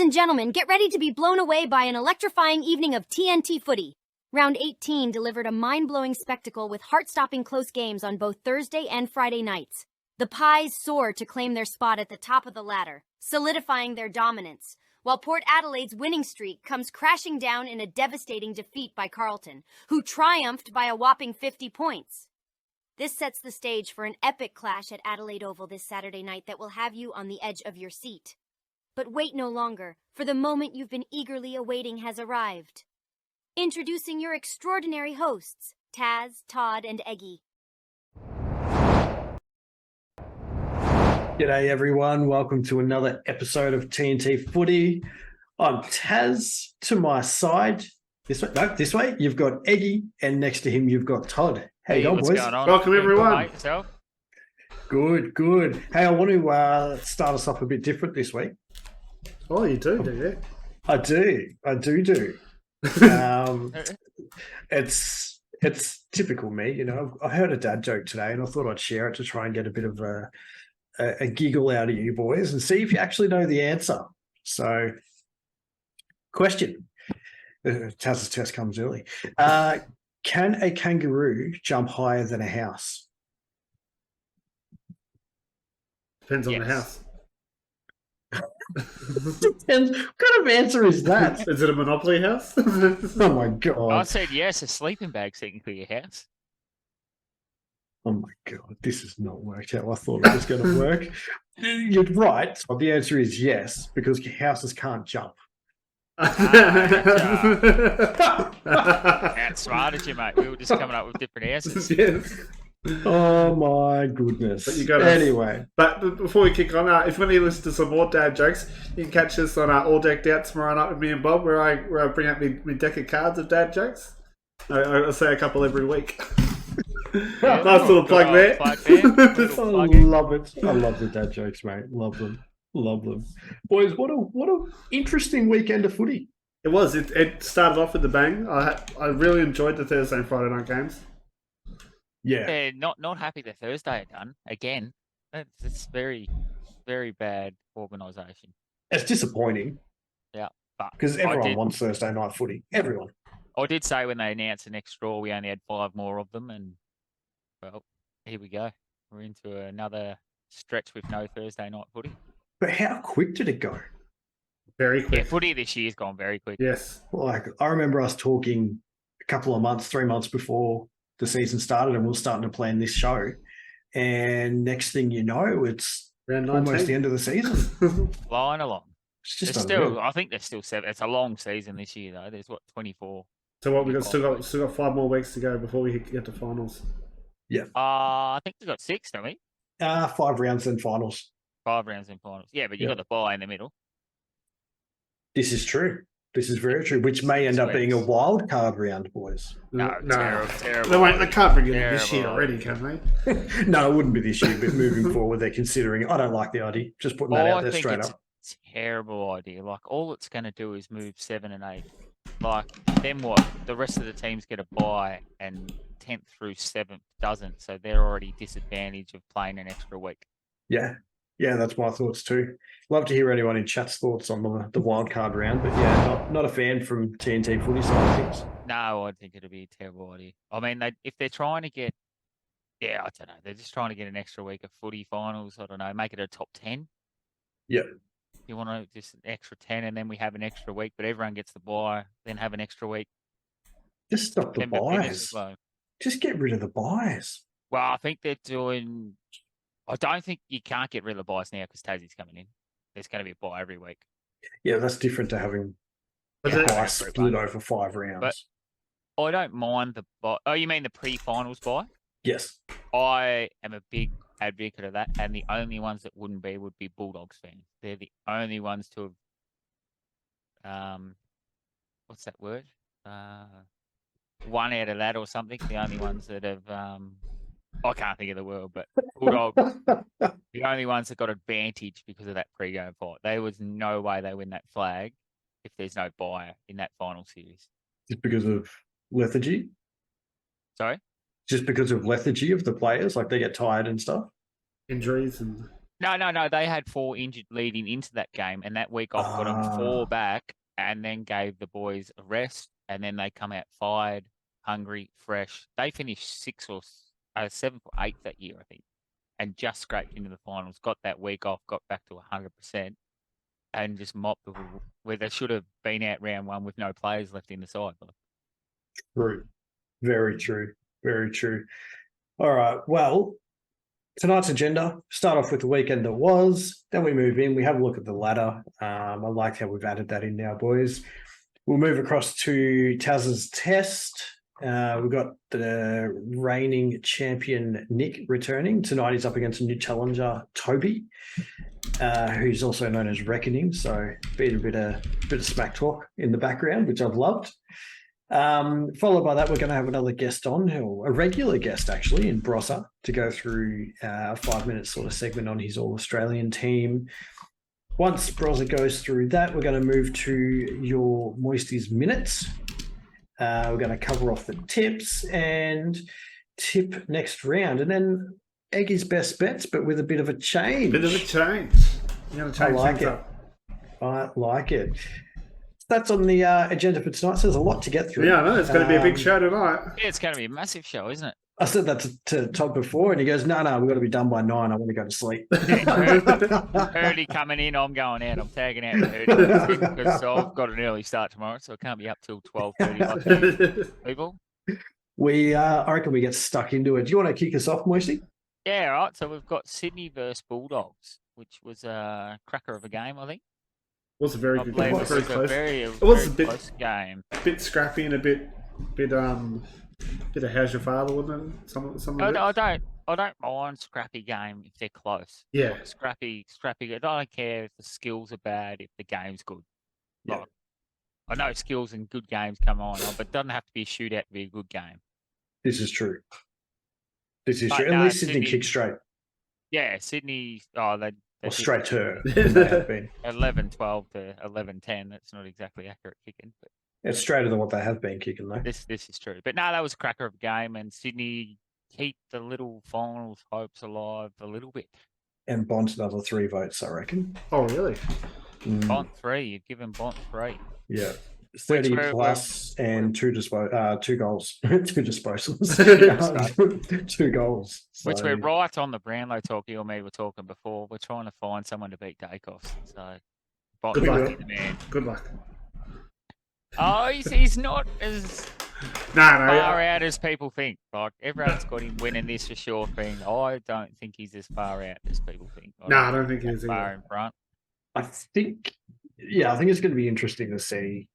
Ladies and gentlemen, get ready to be blown away by an electrifying evening of TNT footy. Round 18 delivered a mind-blowing spectacle with heart-stopping close games on both Thursday and Friday nights. The Pies soared to claim their spot at the top of the ladder, solidifying their dominance, while Port Adelaide's winning streak comes crashing down in a devastating defeat by Carlton, who triumphed by a whopping 50 points. This sets the stage for an epic clash at Adelaide Oval this Saturday night that will have you on the edge of your seat. But wait no longer, for the moment you've been eagerly awaiting has arrived. Introducing your extraordinary hosts, Taz, Todd, and Eggy. G'day everyone, welcome to another episode of TNT Footy. I'm Taz. To my side, this way, you've got Eggy, and next to him you've got Todd. How you going, boys? Going on? Welcome everyone. Good. Hey, I want to start us off a bit different this week. Oh, you do you? I do. It's typical me, you know. I heard a dad joke today, and I thought I'd share it to try and get a bit of a giggle out of you boys and see if you actually know the answer. So, question. Taz's test comes early. Can a kangaroo jump higher than a house? Depends on the house. Depends. What kind of answer is that? Is it a Monopoly house? Oh my God. I said yes, a sleeping bag technically your house. Oh my God, this has not worked out. I thought it was going to work. You're right. But the answer is yes, because houses can't jump. That's smart at you, mate. We were just coming up with different answers. Yes. Oh my goodness. But you got anyway. But before we kick on, if you want to listen to some more dad jokes, you can catch us on All Decked Out tomorrow night with me and Bob, where I bring out my deck of cards of dad jokes. I say a couple every week. Nice little plug there. I love it. I love the dad jokes, mate. Love them. Boys, what a interesting weekend of footy. It was. It started off with a bang. I really enjoyed the Thursday and Friday night games. Yeah. Not happy the Thursday done again. It's very, very bad organisation. It's disappointing. Yeah, but because everyone wants Thursday night footy. Everyone. I did say when they announced the next draw, we only had 5 more of them, and well, here we go. We're into another stretch with no Thursday night footy. But how quick did it go? Very quick. Yeah, footy this year's gone very quick. Yes. Like, I remember us talking a couple of months, 3 months before the season started, and we were starting to plan this show. And next thing you know, it's almost the end of the season. Flying along. It's just I think there's still 7. It's a long season this year, though. There's 24. So what, we got still got 5 more weeks to go before we get to finals. Yeah. I think we've got 6, don't we? 5 rounds and finals. 5 rounds in finals. Yeah, but you got the bye in the middle. This is true. This is very true, which may end up being a wild card round, boys. No. Terrible. They can't bring it in this year already, can they? No, it wouldn't be this year, but moving forward, they're considering it. I don't like the idea. Just putting that out there straight up. It's a terrible idea. Like, all it's going to do is move 7 and 8. Like, then what? The rest of the teams get a bye, and 10th through 7th doesn't, so they're already disadvantaged of playing an extra week. Yeah, that's my thoughts too. Love to hear anyone in chat's thoughts on the wild card round, but yeah, not a fan from TNT footy side of things. No, I think it'd be a terrible idea. I mean, if they're trying to get, I don't know, they're just trying to get an extra week of footy finals. I don't know, make it a top 10. Yeah. You want to just an extra 10, and then we have an extra week, but everyone gets the bye, then have an extra week. Just stop the buys. Just get rid of the buys. Well, I think they're doing. I don't think you can't get rid of the buys now because Tassie's coming in. There's going to be a buy every week. Yeah, that's different to having a buy split over 5 rounds. But I don't mind the buy. Oh, you mean the pre-finals buy? Yes. I am a big advocate of that, and the only ones that would be Bulldogs fans. They're the only ones to have, what's that word? One out of that or something. The only ones that have, I can't think of the word, but Bulldogs, the only ones that got advantage because of that pre-game fight. There was no way they win that flag if there's no buy in that final series. Just because of lethargy? Sorry? Just because of lethargy of the players, like they get tired and stuff? Injuries and No. They had 4 injured leading into that game, and that week off got them 4 back, and then gave the boys a rest, and then they come out fired, hungry, fresh. They finished 7th or 8th that year, I think, and just scraped into the finals. Got that week off, got back to 100%, and just mopped where they should have been out round 1 with no players left in the side. True. Very true. Very true. All right. Well, tonight's agenda, start off with the weekend that was, then we move in, we have a look at the ladder. I like how we've added that in now, boys. We'll move across to Taz's test. We've got the reigning champion, Nick, returning. Tonight he's up against a new challenger, Toby, who's also known as Reckoning. So been a bit of smack talk in the background, which I've loved. Followed by that, we're going to have another guest on, or a regular guest actually, in Brossa, to go through a 5-minute sort of segment on his All-Australian team. Once Brossa goes through that, we're going to move to your Moisty's minutes. We're going to cover off the tips and tip next round, and then Eggy's best bets, but with a bit of a change. Bit of a change. You're going to change things up. I like it. That's on the agenda for tonight. So there's a lot to get through. Yeah, I know. It's going to be a big show tonight. Yeah, it's going to be a massive show, isn't it? I said that to Todd before, and he goes, no, we've got to be done by 9. I want to go to sleep. Hurdy coming in, I'm going out. I'm tagging out Hurdy because I've got an early start tomorrow, so I can't be up till 12:30 like people. I reckon we get stuck into it. Do you want to kick us off, Moisty? Yeah, right. So we've got Sydney versus Bulldogs, which was a cracker of a game, I think. It was a very good game. It was Very close. It was a bit close game. A bit scrappy and a bit of how's your father, wouldn't it? Some of it. I don't mind scrappy game if they're close. Yeah. Like scrappy. I don't care if the skills are bad, if the game's good. Yeah. Like, I know skills and good games come on, but it doesn't have to be a shootout to be a good game. This is true. True. But At least Sydney kicked straight. Yeah, Sydney. Or straight to her. 11-12 to 11-10. That's not exactly accurate kicking, but It's straighter than what they have been kicking, though. this is true. But no, that was a cracker of a game, and Sydney keep the little finals hopes alive a little bit. And Bond's another 3 votes, I reckon. Oh, really? Bont 3, you've given Bont 3. Yeah. 30 plus and 2 goals. 2 disposals. 2 goals. Which So- we're right on the Brownlow talk. You and me were talking before. We're trying to find someone to beat Dacos. So Bont Good will luck. be the man. Good luck. Oh, he's not as No. far out as people think. Like everyone's got him winning this for sure thing. I don't think he's as far out as people think. No, I don't think he is he's far either. in front. I think it's going to be interesting to see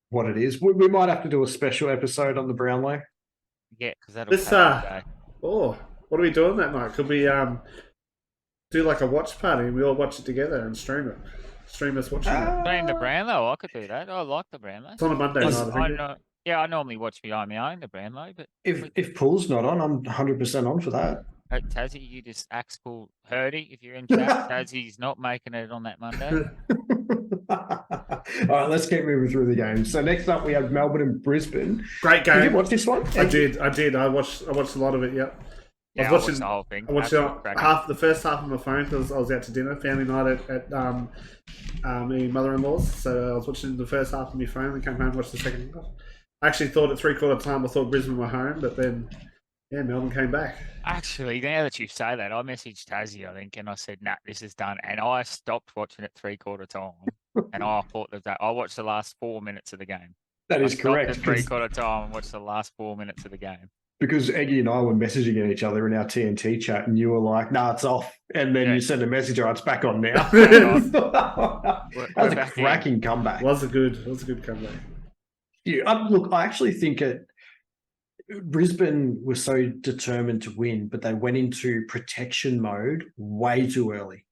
what it is. We might have to do a special episode on the Brownlow. Yeah, because that'll This, take a day. Oh, what are we doing that night? Could we do like a watch party and we all watch it together and stream it? Stream us watching it. Playing the Brownlow, I could do that. I like the Brownlow. It's on a Monday night, I think. I normally watch me on my own, the Brownlow, but If Pool's not on, I'm 100% on for that. at Tassie, you just axe pull Hurdy if you're in chat. Tassie's not making it on that Monday. All right, let's keep moving through the games. So next up, we have Melbourne and Brisbane. Great Did you game. watch this one? I did. I watched a lot of it. Yep. Yeah, I watched the whole thing. I watched Absolute cracker. the first half on my phone because I was out to dinner, family night at my mother-in-law's. So I was watching the first half on my phone and came home and watched the second half. I actually thought at 3/4 time I thought Brisbane were home, but then Melbourne came back. Actually, now that you say that, I messaged Tassie, I think, and I said, nah, this is done. And I stopped watching it 3/4 time. And I thought that I watched the last 4 minutes of the game. That is correct. At 3/4 time and watched the last 4 minutes of the game. Because Eggy and I were messaging at each other in our TNT chat, and you were like, "Nah, it's off," and then you sent a message, "Oh, it's back on now." That was a back cracking comeback. It was a good comeback. Yeah, look, I actually think Brisbane was so determined to win, but they went into protection mode way too early.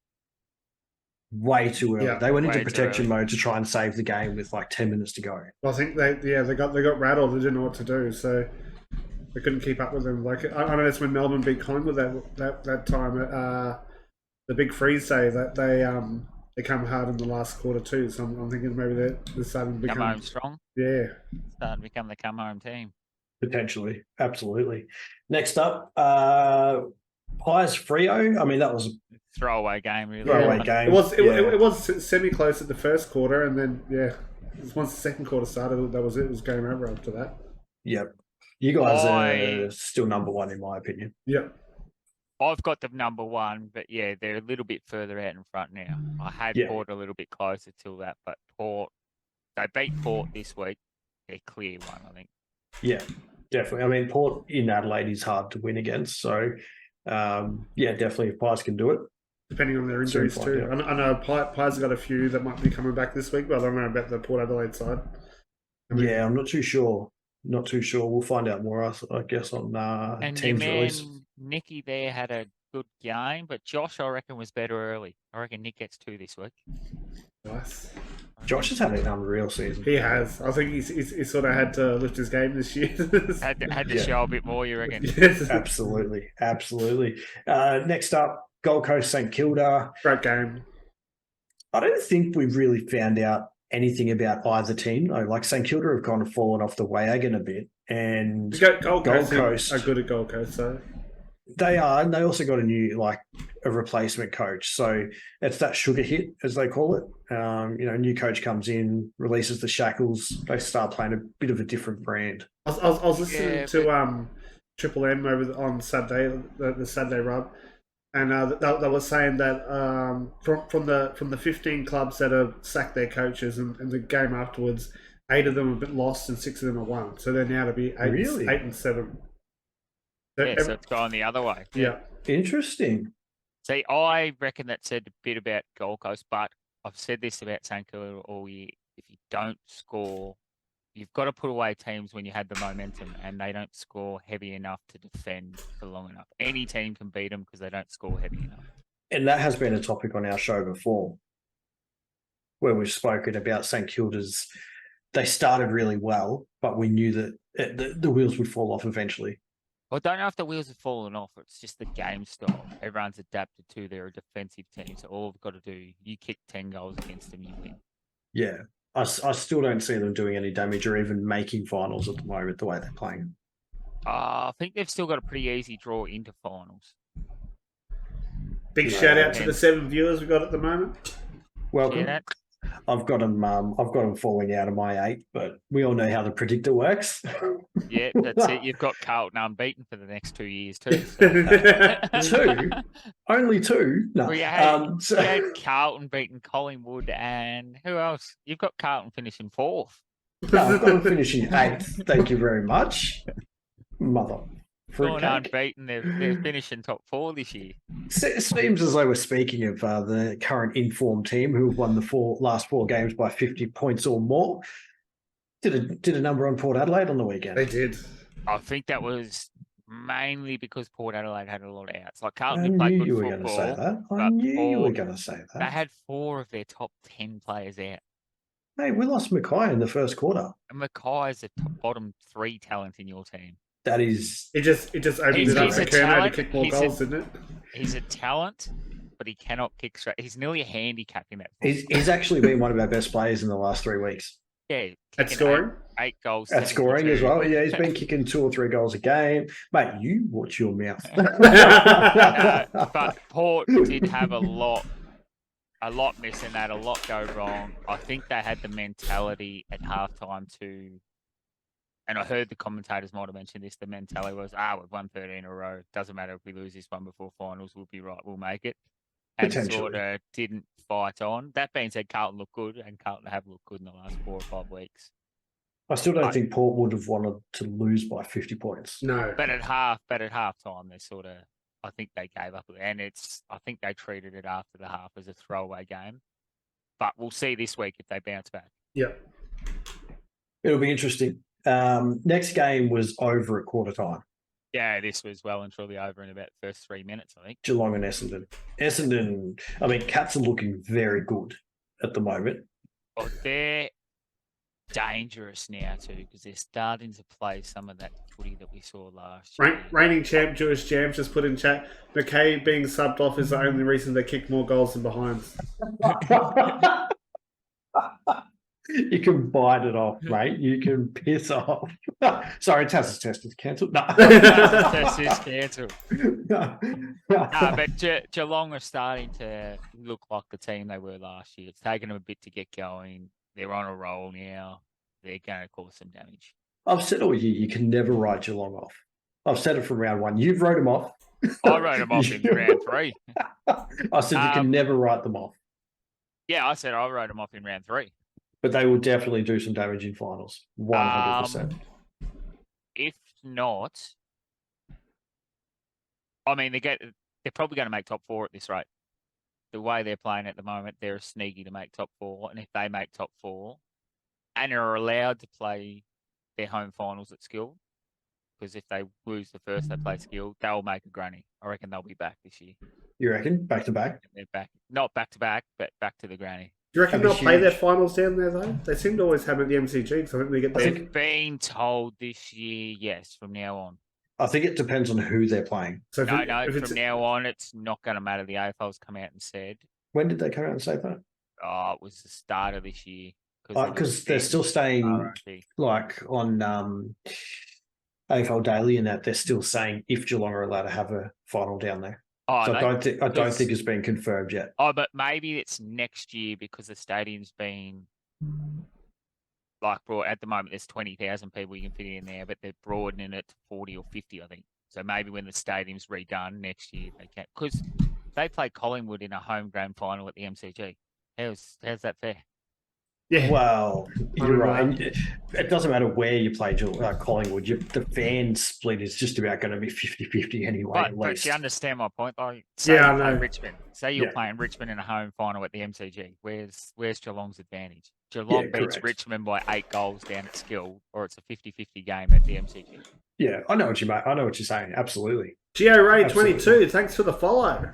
Way too early. Yeah, they went into way too protection early. mode to try and save the game with like 10 minutes to go. Well, I think they got rattled. They didn't know what to do, so they couldn't keep up with them. Like I know that's when Melbourne beat Collingwood that time. The big freeze day that they come hard in the last quarter too. So I'm thinking maybe they're starting to become Come home strong. Yeah. Starting to become the come home team. Potentially. Absolutely. Next up, Pies Frio. I mean, that was throwaway game, really. Throwaway game. It was semi-close at the first quarter, and then, once the second quarter started, that was it. It was game over after that. Yep. You guys are still number one, in my opinion. Yep. I've got them number one, but yeah, they're a little bit further out in front now. I had Port a little bit closer till that, but Port, they beat Port this week. They're clear one, I think. Yeah, definitely. I mean, Port in Adelaide is hard to win against. So, definitely if Pies can do it. Depending on their injuries too. I know Pies got a few that might be coming back this week, but I don't know about the Port Adelaide side. I'm not too sure. We'll find out more, I guess, on team's release. Nicky there had a good game, but Josh, I reckon, was better early. I reckon Nick gets 2 this week. Nice. Josh has had an unreal season. He has. I think he's sort of had to lift his game this year. had to show a bit more, you reckon? Yes. Absolutely. Next up, Gold Coast St Kilda. Great game. I don't think we've really found out anything about either team. Though. Like St Kilda have kind of fallen off the wagon a bit, and Gold Coast are good at Gold Coast, so they are. And they also got a replacement coach, so it's that sugar hit as they call it. New coach comes in, releases the shackles. They start playing a bit of a different brand. I was listening to Triple M on Saturday, the Saturday rub. And they were saying that from the 15 clubs that have sacked their coaches and the game afterwards, 8 of them have been lost and 6 of them have won. So they're now to be 8 and 7. So it's gone the other way. Yeah. Interesting. See, I reckon that said a bit about Gold Coast, but I've said this about St Kilda all year. If you don't score, you've got to put away teams when you had the momentum and they don't score heavy enough to defend for long enough. Any team can beat them because they don't score heavy enough. And that has been a topic on our show before, where we've spoken about St Kilda's. They started really well, but we knew that the wheels would fall off eventually. Well, I don't know if the wheels have fallen off. It's just the game style. Everyone's adapted to their defensive team. So all we've got to do, you kick 10 goals against them, you win. Yeah. I still don't see them doing any damage or even making finals at the moment, the way they're playing. I think they've still got a pretty easy draw into finals. Big shout out to the 7 viewers we've got at the moment. Welcome. I've got them falling out of my 8, but we all know how the predictor works. Yeah, that's it. You've got Carlton unbeaten for the next 2 years too. So. 2? Only 2? No. Well, you had Carlton beating Collingwood, and who else? You've got Carlton finishing 4th. No, I've got them finishing 8th. Thank you very much. Mother. Going unbeaten, they're finishing top 4 this year. It seems as though we're speaking of the current informed team who have won the last 4 games by 50 points or more. Did a number on Port Adelaide on the weekend. They did. I think that was mainly because Port Adelaide had a lot of outs. Like Carlton I played knew good you were football. going to say that. I knew you were going to say that. They had 4 of their top 10 players out. Hey, we lost Mackay in the first quarter. And Mackay's the bottom 3 talent in your team. That is... It just opened it up for Kerno to kick more goals, didn't it? He's a talent, but he cannot kick straight. He's nearly a handicap in that. He's actually been one of our best players in the last 3 weeks. Yeah. At scoring? 8 goals. At scoring as well. Yeah, he's been kicking 2 or 3 goals a game. Mate, you watch your mouth. But Port did have a lot missing that, a lot go wrong. I think they had the mentality at halftime to... And I heard the commentators might have mentioned this. The mentality was, we've won 13 in a row. Doesn't matter if we lose this one before finals. We'll be right. We'll make it. And sort of didn't fight on. That being said, Carlton looked good, and Carlton have looked good in the last 4 or 5 weeks. I still don't think Port would have wanted to lose by 50 points. No. But at halftime, they sort of, I think they gave up. And I think they treated it after the half as a throwaway game. But we'll see this week if they bounce back. Yeah. It'll be interesting. Next game was over at quarter time. Yeah, this was well and truly over in about the first 3 minutes, I think. Geelong and Essendon, I mean, Cats are looking very good at the moment. Oh, they're dangerous now too because they're starting to play some of that footy that we saw last year. Reigning champ Jewish Jams just put in chat, McKay being subbed off is the only reason they kick more goals than behinds. You can bite it off, mate. You can piss off. Sorry, Taz's test is cancelled. No. Test is cancelled. No. But Geelong are starting to look like the team they were last year. It's taken them a bit to get going. They're on a roll now. They're going to cause some damage. I've said all year, you can never write Geelong off. I've said it from round one. You've wrote them off. I wrote them off in round 3. I said you can never write them off. Yeah, I said I wrote them off in round 3. But they will definitely do some damage in finals. 100%. If not, I mean, they're probably going to make top 4 at this rate. The way they're playing at the moment, they're sneaky to make top 4. And if they make top 4 and are allowed to play their home finals at Skill, because if they lose the first they play Skill, they'll make a granny. I reckon they'll be back this year. You reckon? Back to back? They're back. Not back to back, but back to the granny. Do you reckon they'll play their finals down there, though? They seem to always have it at the MCG, because I think they get there. They've been told this year, yes, from now on. I think it depends on who they're playing. So From now on, it's not going to matter. The AFL's come out and said. When did they come out and say that? Oh, it was the start of this year. Because they're still staying, like, on AFL Daily and that, they're still saying if Geelong are allowed to have a final down there. Oh, so I don't think it's been confirmed yet. Oh, but maybe it's next year because the stadium's been brought at the moment. There's 20,000 people you can fit in there, but they're broadening it to 40 or 50, I think. So maybe when the stadium's redone next year, they can, because they played Collingwood in a home grand final at the MCG. How's that fair? Yeah. Well, you're right. And it doesn't matter where you play Collingwood. The fan split is just about going to be 50-50 anyway. But you understand my point? Like, say I know. Richmond. Say you're playing Richmond in a home final at the MCG. Where's Geelong's advantage? Geelong beats Richmond by 8 goals down at Skill, or it's a 50-50 game at the MCG. Yeah, I know what you're saying. Absolutely. Geo Ray 22, thanks for the follow.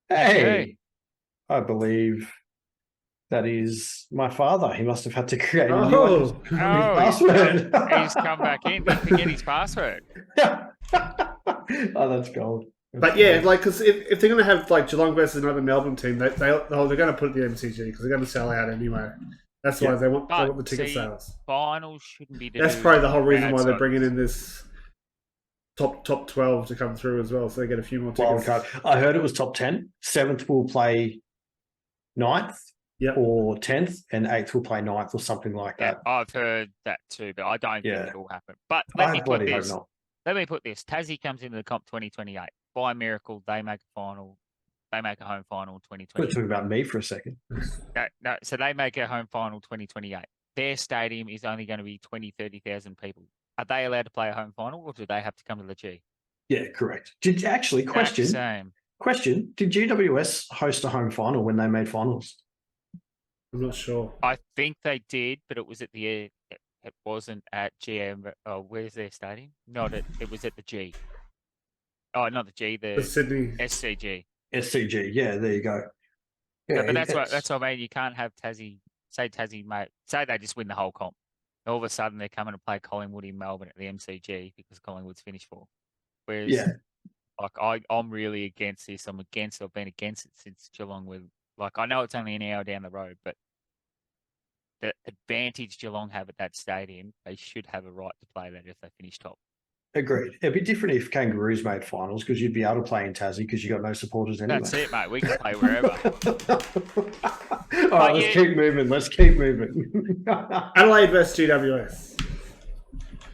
Hey, I believe that is my father. He must have had to create a new password. He's come back in. Didn't forget his password. Oh, that's gold. But yeah, like, because if they're going to have like Geelong versus another Melbourne team, they're going to put it at the MCG because they're going to sell out anyway. That's why they want the ticket sales. Finals shouldn't be. That's probably the whole reason why they're bringing in this top 12 to come through as well, so they get a few more tickets. Wildcard. I heard it was top 10. 7th will play 9th. Yep. Or 10th, and 8th will play 9th or something like that. I've heard that too, but I don't think it will happen. But let me put this. Tassie comes into the comp 2028. By miracle, they make a final. They make a home final 2028. Let's talk about me for a second. No, so they make a home final 2028. Their stadium is only going to be 30,000 people. Are they allowed to play a home final, or do they have to come to the G? Yeah, correct. Question, did GWS host a home final when they made finals? I'm not sure. I think they did, but it was at the. It wasn't at GM. Oh, where's their stadium? It was at the G. Oh, not the G. The Sydney SCG. SCG. Yeah, there you go. Yeah, but that's what I mean. You can't have Tassie. Say Tassie, mate. Say they just win the whole comp. All of a sudden, they're coming to play Collingwood in Melbourne at the MCG because Collingwood's finished 4. Whereas, I'm really against this. I'm against it. I've been against it since Geelong were. Like, I know it's only an hour down the road, but the advantage Geelong have at that stadium, they should have a right to play that if they finish top. Agreed. It'd be different if Kangaroos made finals because you'd be able to play in Tassie because you got no supporters anyway. That's it, mate. We can play wherever. All right, let's keep moving. Adelaide versus GWS.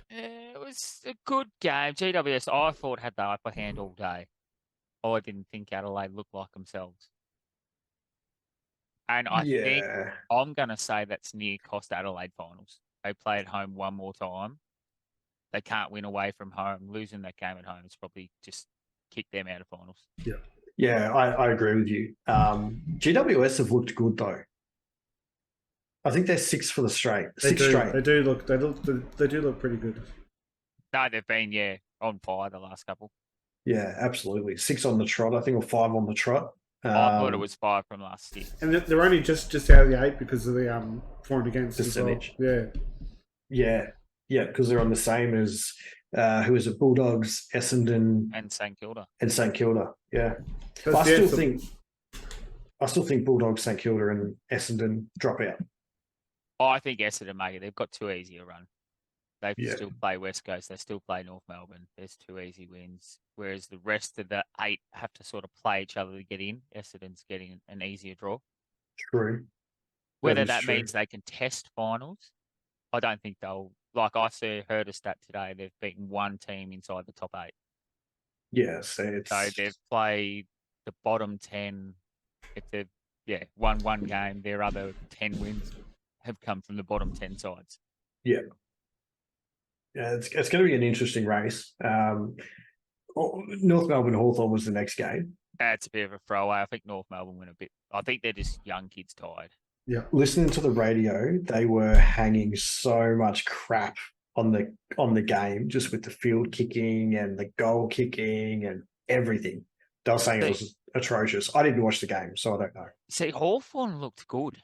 It was a good game. GWS, I thought, had the upper hand all day. I didn't think Adelaide looked like themselves. And I think I'm going to say that's near cost Adelaide finals. They play at home one more time. They can't win away from home. Losing that game at home is probably just kick them out of finals. Yeah, I agree with you. GWS have looked good though. I think they're 6 for the straight. They do look pretty good. No, they've been on fire the last couple. Yeah, absolutely. 6 on the trot, I think, or 5 on the trot. I thought it was 5 from last year. And they're only just out of the 8 because of the for and against percentage. Well. Yeah, because they're on the same as who is it? Bulldogs, Essendon, and St Kilda. Yeah, I still think Bulldogs, St Kilda, and Essendon drop out. I think Essendon make it. They've got too easy a run. They Yeah. still play West Coast. They still play North Melbourne. There's 2 easy wins. Whereas the rest of the 8 have to sort of play each other to get in. Essendon's getting an easier draw. True. Whether is that true. means they can test finals, I don't think they'll. Like I heard a stat today, they've beaten one team inside the top 8. Yes, it's So they've played the bottom 10. If they've won one game, their other 10 wins have come from the bottom 10 sides. yeah, it's going to be an interesting race. North Melbourne Hawthorn was the next game. That's a bit of a throwaway. I think North Melbourne win a bit. I think they're just young kids tired. Yeah. Listening to the radio, they were hanging so much crap on the game, just with the field kicking and the goal kicking and everything. They were saying it was atrocious. I didn't watch the game, so I don't know. See, Hawthorn looked good.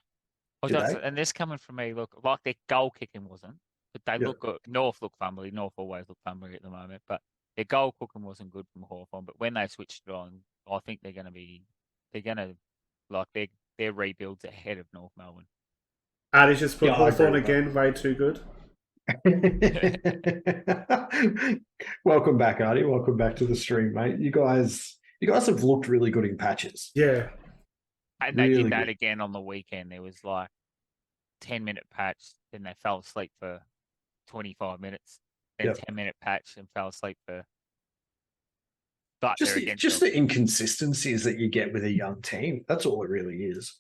And this coming from me, look, like their goal kicking wasn't, but they look good. North look fumbly. North always look fumbly at the moment, but their goal kicking wasn't good from Hawthorn. But when they switched it on, I think their rebuild's ahead of North Melbourne. Artie's just put Hawthorn agree with again, way too good. Welcome back, Artie. Welcome back to the stream, mate. You guys have looked really good in patches. Yeah. And they Really did that good. again on the weekend. There was like 10-minute patch, then they fell asleep for 25 minutes, then 10-minute patch and fell asleep for. But Just the inconsistencies that you get with a young team. That's all it really is.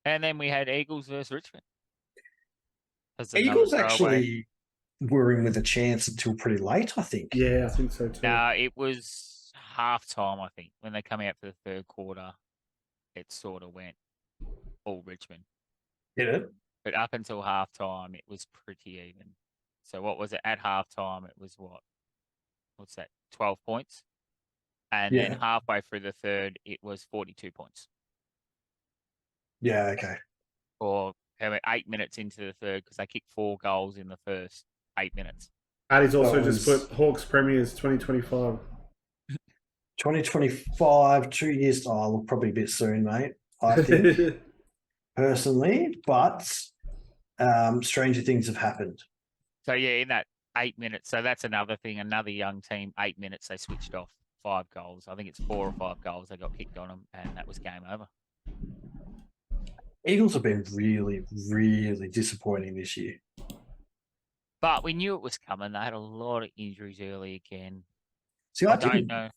And then we had Eagles versus Richmond. Eagles actually were in with a chance until pretty late, I think. Yeah, I think so too. No, it was halftime, I think. When they come out for the third quarter, it sort of went all Richmond. Did it? But up until halftime, it was pretty even. So what was it? At halftime, it was what? What's that? 12 points. And then halfway through the third, it was 42 points. Yeah, okay. Or 8 minutes into the third, because they kicked 4 goals in the first 8 minutes. Artie's also just put Hawks Premiers 2025. 2025, 2 years. Oh, look, probably a bit soon, mate. I think personally, but stranger things have happened. So yeah, in that 8 minutes. So that's another thing. Another young team. 8 minutes they switched off 5 goals. I think it's 4 or 5 goals they got kicked on them, and that was game over. Eagles have been really, really disappointing this year. But we knew it was coming. They had a lot of injuries early again. See, I don't know.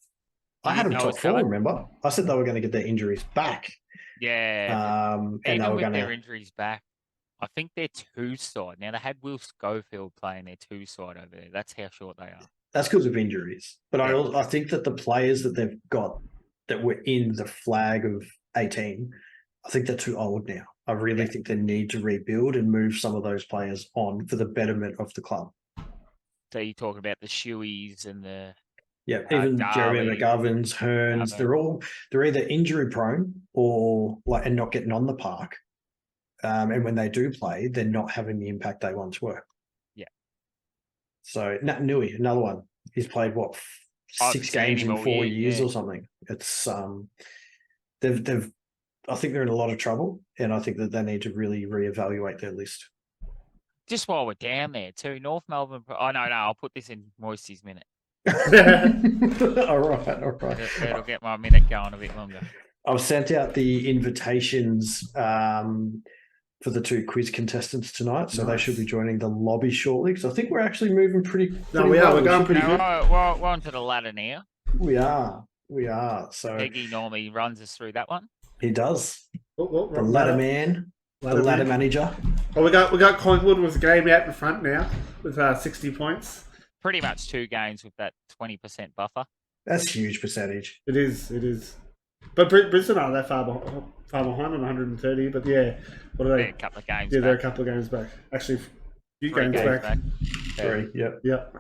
I had them top 4, remember? I said they were going to get their injuries back. Yeah. And even they were with going their injuries back, I think they're 2-side. Now, they had Will Schofield playing their 2-side over there. That's how short they are. That's because of injuries. But I think that the players that they've got that were in the flag of 18, I think they're too old now. I really think they need to rebuild and move some of those players on for the betterment of the club. So you're talking about the Shoeys and the... Yeah, even Jeremy McGovern's, Hearns, they're either injury prone or and not getting on the park. And when they do play, they're not having the impact they once were. Yeah. So Nat Nui, another one. He's played 6 games in 4 years or something. It's they've I think they're in a lot of trouble, and I think that they need to really reevaluate their list. Just while we're down there too, North Melbourne. Oh no, I'll put this in Moisty's minute. All right. It'll get my minute going a bit longer. I've sent out the invitations for the 2 quiz contestants tonight, so they should be joining the lobby shortly. Because I think we're actually moving pretty. No, we are. We're going pretty good. We're on to the ladder now. We are. So Peggy normally runs us through that one. He does. The ladder man, the ladder manager. Well, we got Collingwood with a game out in front now with 60 points. Pretty much 2 games with that 20% buffer. That's a huge percentage. It is. But Brisbane aren't that far behind on 130. But yeah, what are they? They're a couple of games. Yeah, back. they're a couple of games back. Actually, a few 3 games back. 3. Yep.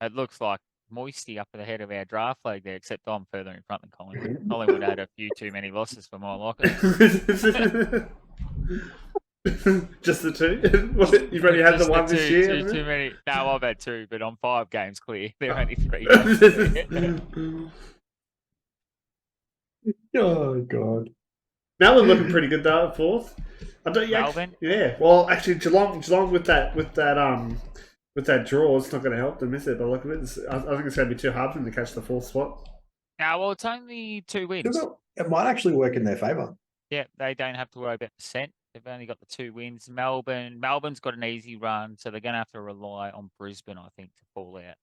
It looks like Moisty up at the head of our draft flag there, except I'm further in front than Collingwood. Collingwood had a few too many losses for my liking. Just the 2? You've only had the 1 this year? Too many. No, I've had 2, but I'm 5 games clear. They're only 3. Oh, God. Melbourne looking pretty good though at fourth. I don't. Melbourne? Yeah. Well, actually, Geelong with that draw, it's not going to help them, is it? But look at it. I think it's going to be too hard for them to catch the fourth spot. No, well, it's only 2 wins. It might actually work in their favour. Yeah, they don't have to worry about percent. They've only got the 2 wins. Melbourne's got an easy run, so they're going to have to rely on Brisbane, I think, to fall out.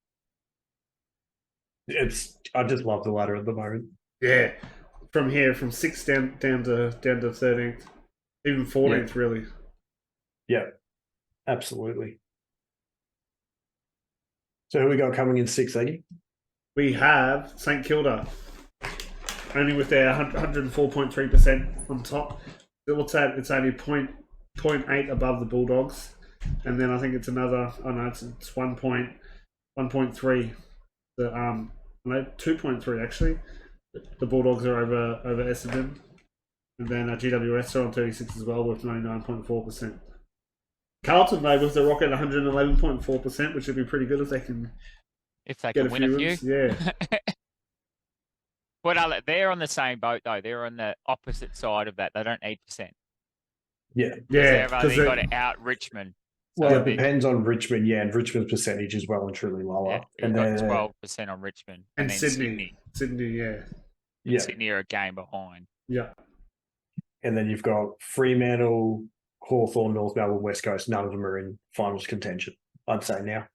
I just love the ladder at the moment. Yeah, from here, from 6th down to 13th, even 14th, really. Yeah, absolutely. So who we got coming in 6th, Eggy? We have St Kilda, only with their 104.3% on top. What's that? It's only 0.8 above the Bulldogs, and then I think it's another. Oh no, it's 1.3. The 2.3 actually. The Bulldogs are over Essendon, and then GWS are on 36 as well with 99.4%. Carlton though with the Rocket 111.4%, which would be pretty good if they can Win a few. wins. Yeah. But they're on the same boat though. They're on the opposite side of that. They don't need percent. Yeah. They've only got to out Richmond. Well, it depends on Richmond, and Richmond's percentage is well and truly lower. Yeah, and got 12% on Richmond. And then Sydney, yeah. Sydney are a game behind. Yeah. And then you've got Fremantle, Hawthorn, North Melbourne, West Coast. None of them are in finals contention, I'd say now.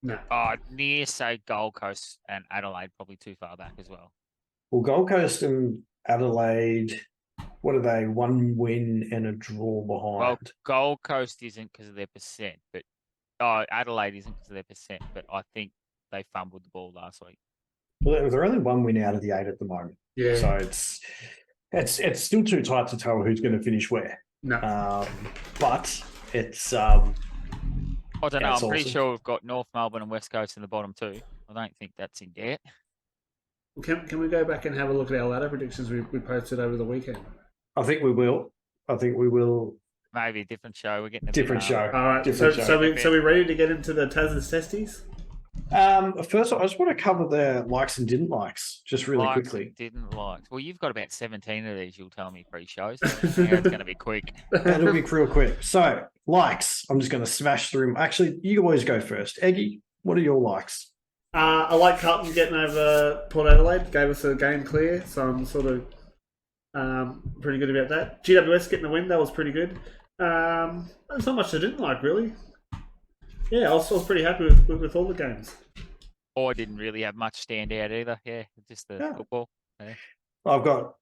No. Near, say, Gold Coast and Adelaide, probably too far back as well. Well, Gold Coast and Adelaide, what are they? 1 win and a draw behind. Well, Gold Coast isn't because of their percent, but Adelaide isn't because of their percent, but I think they fumbled the ball last week. Well, they're only 1 win out of the 8 at the moment. Yeah. So it's still too tight to tell who's going to finish where. No. But it's I don't know. I'm pretty awesome. sure we've got North Melbourne and West Coast in the bottom 2. I don't think that's in debt. Can we go back and have a look at our ladder predictions we posted over the weekend? I think we will. Maybe a different show. We're getting a Different show. All right. So we ready to get into the Tasman's testes? First, I just want to cover the likes and didn't likes just really Likes quickly. and didn't like. Well, you've got about 17 of these. You'll tell me pre-shows. So it's going to be quick. It'll be real quick. So likes, I'm just going to smash through them. Actually, you always go first. Eggy, what are your likes? I like Carlton getting over Port Adelaide. Gave us a game clear, so I'm sort of pretty good about that. GWS getting a win, that was pretty good. There's not much I didn't like, really. Yeah, I was pretty happy with all the games. Or didn't really have much stand out either. Yeah, just the football. Yeah. I've got,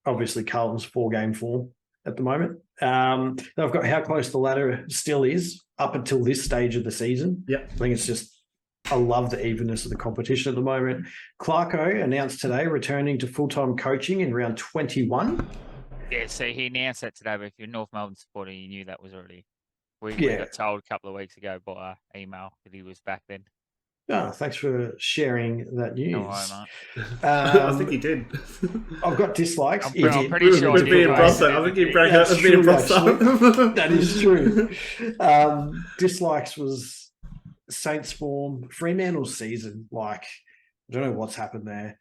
obviously, Carlton's 4-game form at the moment. I've got how close the ladder still is up until this stage of the season. Yep. I think it's just, I love the evenness of the competition at the moment. Clarko announced today returning to full-time coaching in round 21. Yeah, so he announced that today, but if you're a North Melbourne supporter, you knew that was already... We got told a couple of weeks ago by email that he was back then. Oh, thanks for sharing that news. No worry, mate. I think he did. I've got dislikes. I'm pretty sure With me and Brossa. I think he broke out with me and Brossa. That is true. Dislikes was Saints form, Fremantle's season. Like, I don't know what's happened there.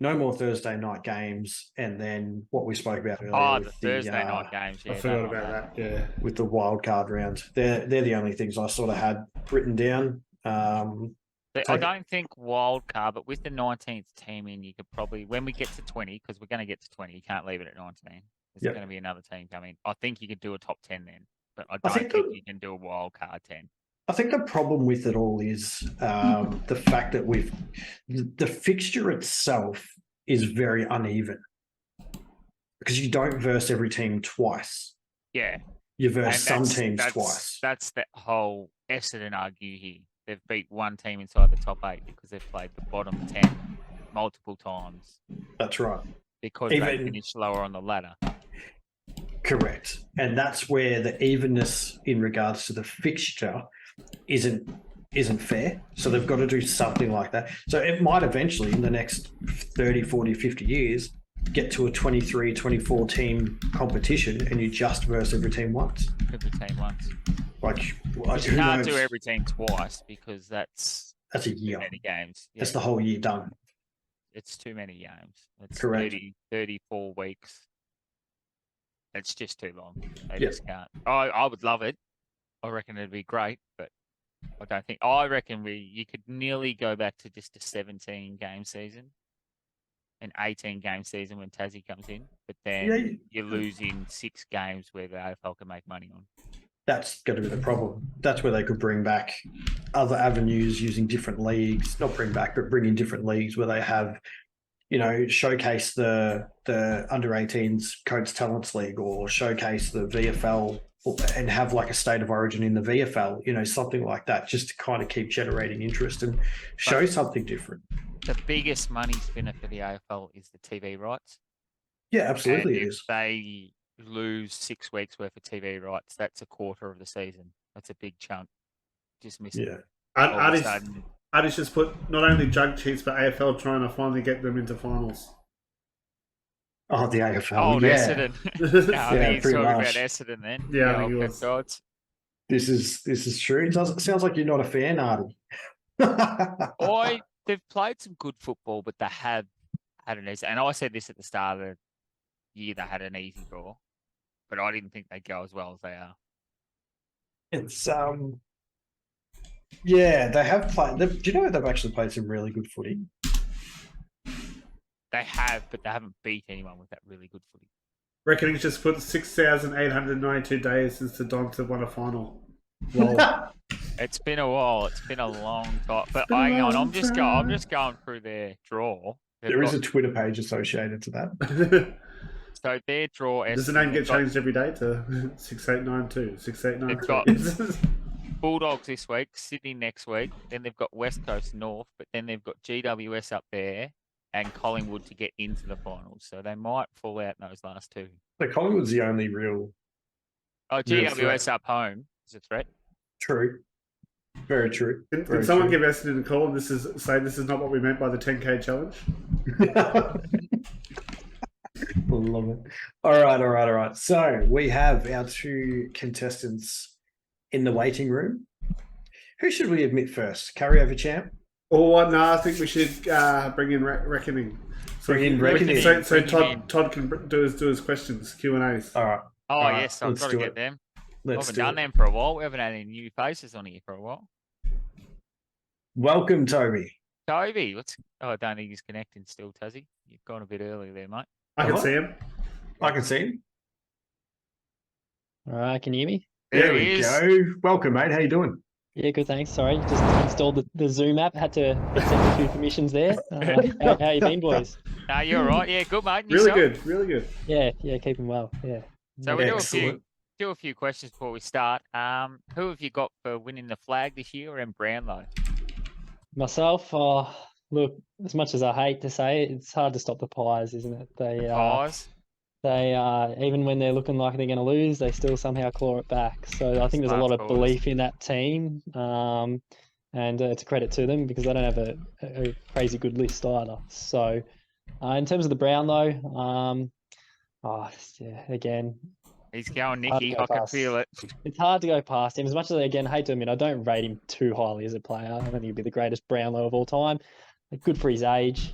No more Thursday night games, and then what we spoke about earlier. Oh, the Thursday night games. Yeah, I forgot about that. Yeah, with the wild card round. They're the only things I sort of had written down. I don't think wild card, but with the 19th team in, you could probably, when we get to 20, because we're going to get to 20, you can't leave it at 19. There's going to be another team coming. I think you could do a top 10 then, but I don't think you can do a wild card 10. I think the problem with it all is the fact that the fixture itself is very uneven because you don't verse every team twice. Yeah. You verse some teams twice. That's the whole Essendon argue here. They've beat one team inside the top 8 because they've played the bottom 10 multiple times. That's right. Because they finished lower on the ladder. Correct. And that's where the evenness in regards to the fixture isn't fair. So they've got to do something like that. So it might eventually, in the next 30, 40, 50 years, get to a 23, 24 team competition and you just verse every team once. Every team once. Like you can't do every team twice because that's a year. Too many games. Yeah. That's the whole year done. It's too many games. It's correct. 34 weeks. It's just too long. They Yeah. just can't. I would love it. I reckon it'd be great, but I don't think. I reckon you could nearly go back to just a 17 game season, an 18 game season when Tassie comes in, but then Yeah. you're losing 6 games where the AFL can make money on. That's going to be the problem. That's where they could bring back other avenues using different leagues, not bring back, but bring in different leagues where they have, showcase the under 18s Coates Talents League or showcase the VFL and have like a state of origin in the VFL, something like that, just to kind of keep generating interest and show something different. The biggest money spinner for the AFL is the TV rights. Yeah, absolutely And it if is. they lose 6 weeks worth of TV rights, that's a quarter of the season. That's a big chunk. Just missing. Yeah. All of a sudden. Artie's just put not only jug cheats, but AFL trying to finally get them into finals. Oh, the AFL. Oh, yeah. Essendon. No, I think he's pretty talking much. about Essendon then. Yeah, I The think he old was. Gods. This is true. It sounds like you're not a fan, Artie. They've played some good football, but they have had an easy. And I said this at the start of the year, they had an easy draw, but I didn't think they'd go as well as they are. It's yeah, they have played. Do you know they've actually played some really good footy? They have, but they haven't beat anyone with that really good footy. Reckoning's just put 6,892 days since the Dons have won a final. Lol. It's been a while. It's been a long time. But been a hang on, long I'm just going through their draw. There is a Twitter page associated to that. So their draw. Does the name get changed every day to 6892, 6893? Bulldogs this week, Sydney next week. Then they've got West Coast North, but then they've got GWS up there and Collingwood to get into the finals. So they might fall out in those last two. So Collingwood's the only real. Oh, real GWS threat. up home is a threat. True. Very true. Can someone give Essendon a call and say this is not what we meant by the 10K challenge? Love it. All right. So we have our 2 contestants in the waiting room. Who should we admit first? Carryover champ? Or no, I think we should bring in Reckoning. So Bring in Reckoning. So Todd can do his questions, Q&As. All right. Oh, All right, yes, I've let's got to do get it. them. Let's I do haven't done it. them for a while. We haven't had any new faces on here for a while. Welcome, Toby. Toby, I don't think he's connecting still, Tassie. You've gone a bit early there, mate. I can see him. I can see him. All right, can you hear me? There we he is. go. Welcome, mate. How you doing? Yeah, good, thanks. Sorry, just installed the Zoom app. Had to accept a few permissions there. How you been, boys? No, you're all right. Yeah, good, mate. And Really yourself? good, really good. Yeah, keeping well. Yeah. So we Excellent. do a few questions before we start. Who have you got for winning the flag this year and Brownlow? Myself, look, as much as I hate to say it, it's hard to stop the Pies, isn't it? Pies. They even when they're looking like they're going to lose, they still somehow claw it back. So I think there's a lot of Smart belief in that team, and it's a credit to them because they don't have a crazy good list either. So in terms of the Brownlow, again, He's going hard to Nicky. go I can past. feel it. It's hard to go past him. As much as I, again, hate to admit, I don't rate him too highly as a player. I don't think he'd be the greatest Brownlow of all time. Good for his age,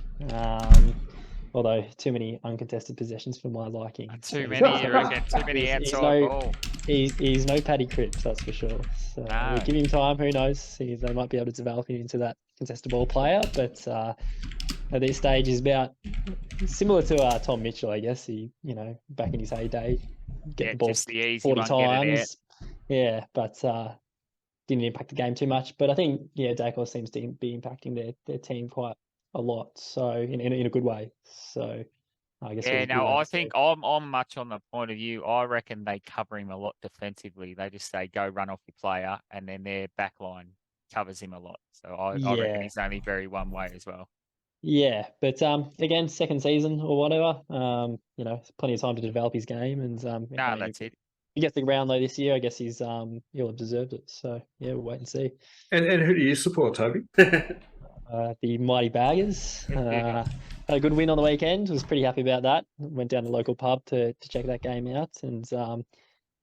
although too many uncontested possessions for my liking. Too many, you reckon? Too many He's outside no- ball. He's no Paddy Cripps, that's for sure. So No. give him time. Who knows? They might be able to develop him into that contested ball player. But at this stage, he's about similar to Tom Mitchell, I guess. He, back in his heyday, get the ball just the easy 40 one, get it out. times. Yeah, but didn't impact the game too much. But I think, Dacos seems to be impacting their team quite a lot. So in a good way. So I guess. Yeah, no, I think I'm much on the point of view. I reckon they cover him a lot defensively. They just say, go run off your player, and then their back line covers him a lot. So I reckon he's only very one way as well. Yeah, but again, second season or whatever, plenty of time to develop his game, and That's it. He gets the round though this year. I guess he'll have deserved it. So yeah, we'll wait and see. And who do you support, Toby? The Mighty Baggers had a good win on the weekend. Was pretty happy about that. Went down to the local pub to check that game out, and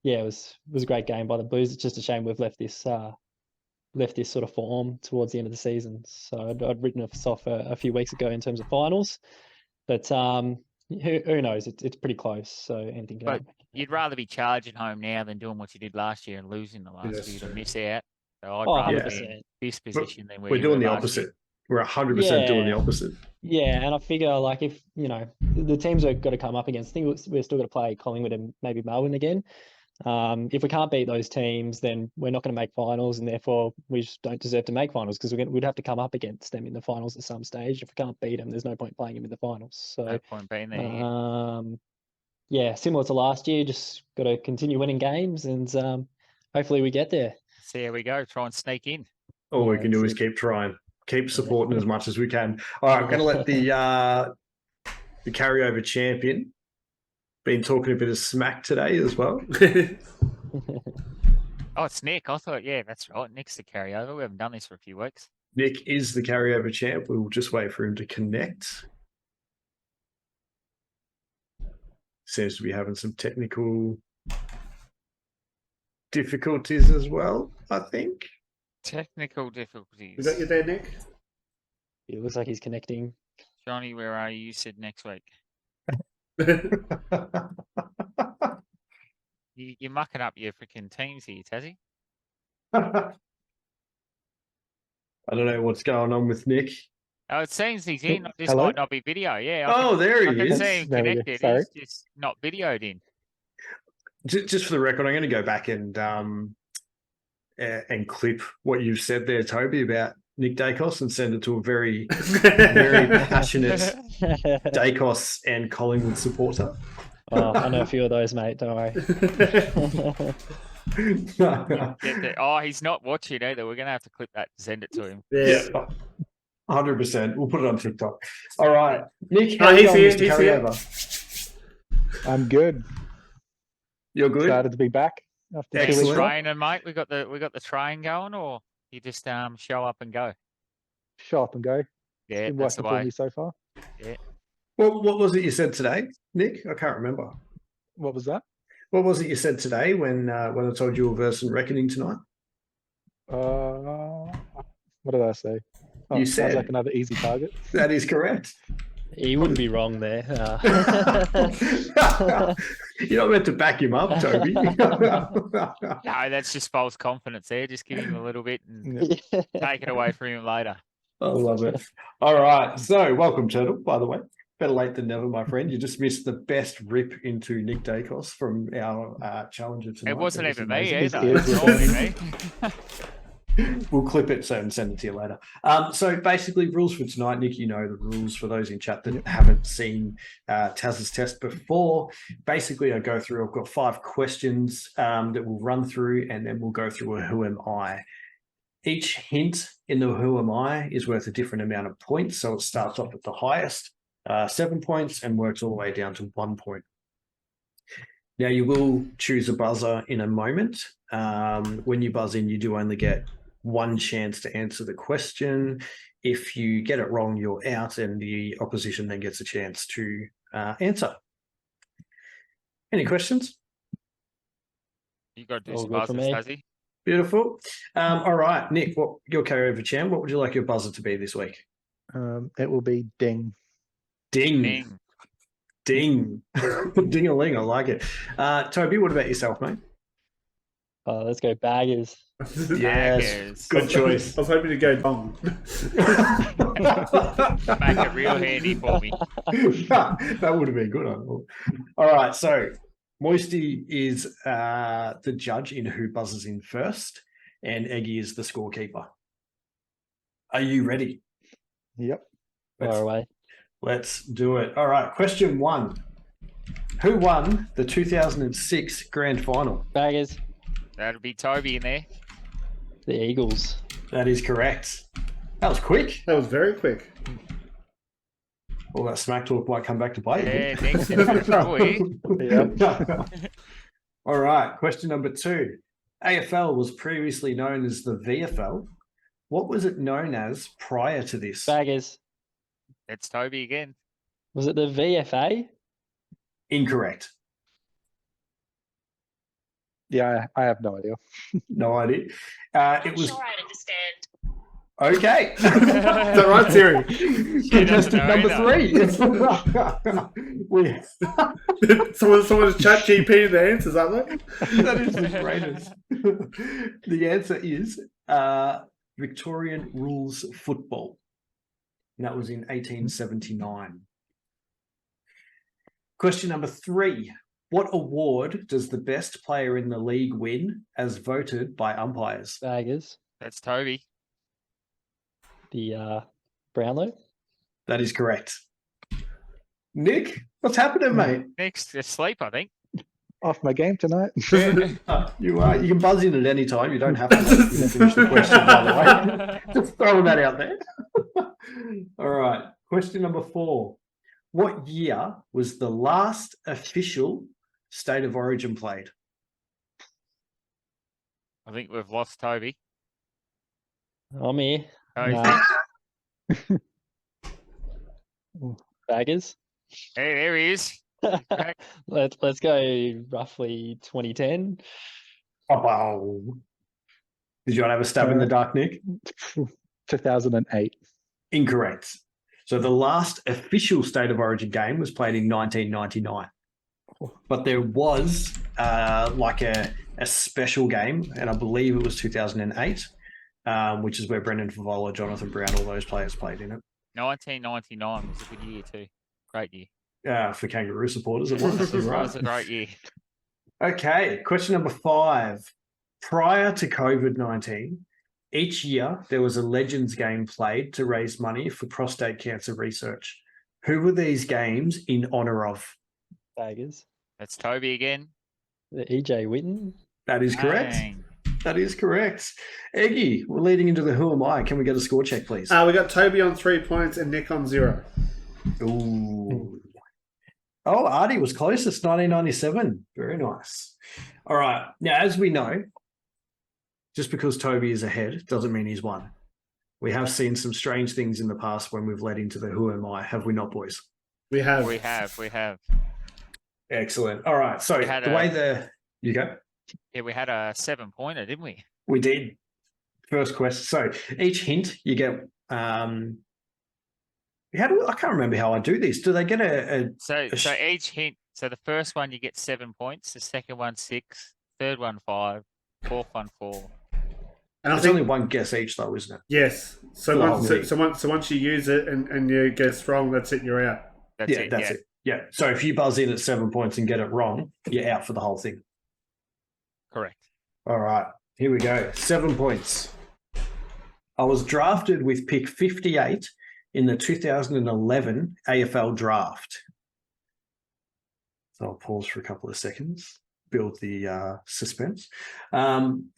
it was a great game by the Blues. It's just a shame we've left this sort of form towards the end of the season. So I'd written us off a few weeks ago in terms of finals, but who knows? It's pretty close, so anything can But happen. you'd rather be charging home now than doing what you did last year and losing the last that's year to true. miss out. So I'd Oh, rather 100%. be in this But position than where we're you doing were the last year. opposite. We're 100% doing the opposite. Yeah, and I figure like if the teams we've got to come up against, I think we're still got to play Collingwood and maybe Melbourne again. If we can't beat those teams, then we're not going to make finals, and therefore we just don't deserve to make finals because we'd have to come up against them in the finals at some stage. If we can't beat them, there's no point playing them in the finals. No So, point being there. Yeah. yeah, similar to last year, just got to continue winning games, and hopefully we get there. See how we go. Try and sneak in. All we Yeah, can do that's is it. keep trying, keep supporting as much as we can. All right, I'm going to let the carryover champion been talking a bit of smack today as well. Oh, it's Nick. I thought, yeah, that's right. Nick's the carryover. We haven't done this for a few weeks. Nick is the carryover champ. We will just wait for him to connect. Seems to be having some technical difficulties as well, I think. Technical difficulties. Is that you there, Nick? It looks like he's connecting. Johnny, where are you? You said next week. You're mucking up your freaking teams here, Tassie. I don't know what's going on with Nick. Oh, it seems he's in. This Hello? might not be video. Yeah. There I he can is. see him There we go. connected. Sorry. He's just not videoed in. Just for the record, I'm going to go back and clip what you've said there, Toby, about Nick Dacos and send it to a very, very passionate Dacos and Collingwood supporter. Oh, I know a few of those, mate. Don't worry. Oh, he's not watching either. We're going to have to clip that and send it to him. Yeah. 100%. We'll put it on TikTok. All right. Nick, how Oh, are you he's going, here, Mr. he's here. Carryover? I'm good. You're good? Excited to be back after 2 Excellent. weeks off. Training, mate. We got the train going, or you just show up and go. Show up and go. Yeah, Been that's the working for way. me so far. What was it you said today, Nick? I can't remember. What was that? What was it you said today when I told you were versing reckoning tonight? What did I say? You sounds said- like another easy target. That is correct. He wouldn't be wrong there. You're not meant to back him up, Toby. No, that's just false confidence there. Just give him a little bit and take it away from him later. I love it. All right. So, welcome, Turtle, by the way. Better late than never, my friend. You just missed the best rip into Nick Dacos from our challenger tonight. It wasn't was even me amazing. either. It is It's normally me. We'll clip it and send it to you later. So basically, rules for tonight, Nick, you know the rules for those in chat that haven't seen Taz's test before. Basically, I go through, I've got 5 questions that we'll run through, and then we'll go through a who am I. Each hint in the who am I is worth a different amount of points. So it starts off at the highest, 7 points, and works all the way down to 1 point. Now, you will choose a buzzer in a moment. When you buzz in, you do only get 1 chance to answer the question. If you get it wrong, you're out, and the opposition then gets a chance to answer. Any questions? You got to do All some good for buzzers, me. Tassie. Beautiful. All right, Nick, what your carryover champ? What would you like your buzzer to be this week? It will be ding. Ding. Ding. Ding. Ding-a-ling, I like it. Toby, what about yourself, mate? Let's go Baggers. Baggers. Good choice. I was hoping to go dong. Make it real handy for me. That would have been good. All right, so Moisty is the judge in who buzzes in first, and Eggy is the scorekeeper. Are you ready? Yep. Far away. Let's do it. All right, question 1. Who won the 2006 grand final? Baggers. That'll be Toby in there. The Eagles. That is correct. That was quick. That was very quick. All that smack talk might come back to bite you. Yeah, Nick's in a bit of trouble here. All right, question number 2. AFL was previously known as the VFL. What was it known as prior to this? Baggers. It's Toby again. Was it the VFA? Incorrect. Yeah, I have no idea. No idea. It was Sure, I understand. Okay. Is that right, Siri? Contestant know number 3. Someone's chat GP the answers, aren't they? That is the greatest. The answer is Victorian rules football. And that was in 1879. Question number 3. What award does the best player in the league win as voted by umpires? Baggers. That's Toby. The Brownlow. That is correct. Nick, what's happening, mate? Next, sleep, I think. Off my game tonight. You are. You can buzz in at any time. You don't have to finish the question, by the way. Just throwing that out there. All right. Question number 4. What year was the last official State of Origin played? I think we've lost Toby. I'm here. Oh, Baggers. Hey, there he is. Let's go roughly 2010. Oh, wow. Did you want to have a stab in the dark, Nick? 2008. Incorrect. So the last official State of Origin game was played in 1999. But there was like a special game, and I believe it was 2008, which is where Brendan Favola, Jonathan Brown, all those players played in it. 1999 was a good year too. Great year. For Kangaroo supporters, it was. You're It right. was a great year. Okay, question number 5. Prior to COVID-19, each year there was a Legends game played to raise money for prostate cancer research. Who were these games in honour of? Baggers. That's Toby again. The EJ Witten. That is correct. Dang. That is correct. Eggy, we're leading into the Who Am I? Can we get a score check, please? We got Toby on 3 points and Nick on 0. Ooh. Oh, Artie was closest, 1997. Very nice. All right. Now, as we know, just because Toby is ahead doesn't mean he's won. We have seen some strange things in the past when we've led into the Who Am I, have we not, boys? We have. We have. Excellent. All right. So We had the way you go. Yeah, we had a 7-pointer, didn't we? We did. First question. So each hint you get. I can't remember how I do this. Do they get So each hint. So the first one you get 7 points. The second one 6. Third one 5. Fourth one 4. And I It's think only one guess each, though, isn't it? yes. So Oh, once, really? so once you use it and you guess wrong, that's it. You're out. That's Yeah, it. that's it. Yeah. So if you buzz in at 7 points and get it wrong, you're out for the whole thing. Correct. All right. Here we go. 7 points. I was drafted with pick 58 in the 2011 AFL draft. So I'll pause for a couple of seconds, build the suspense.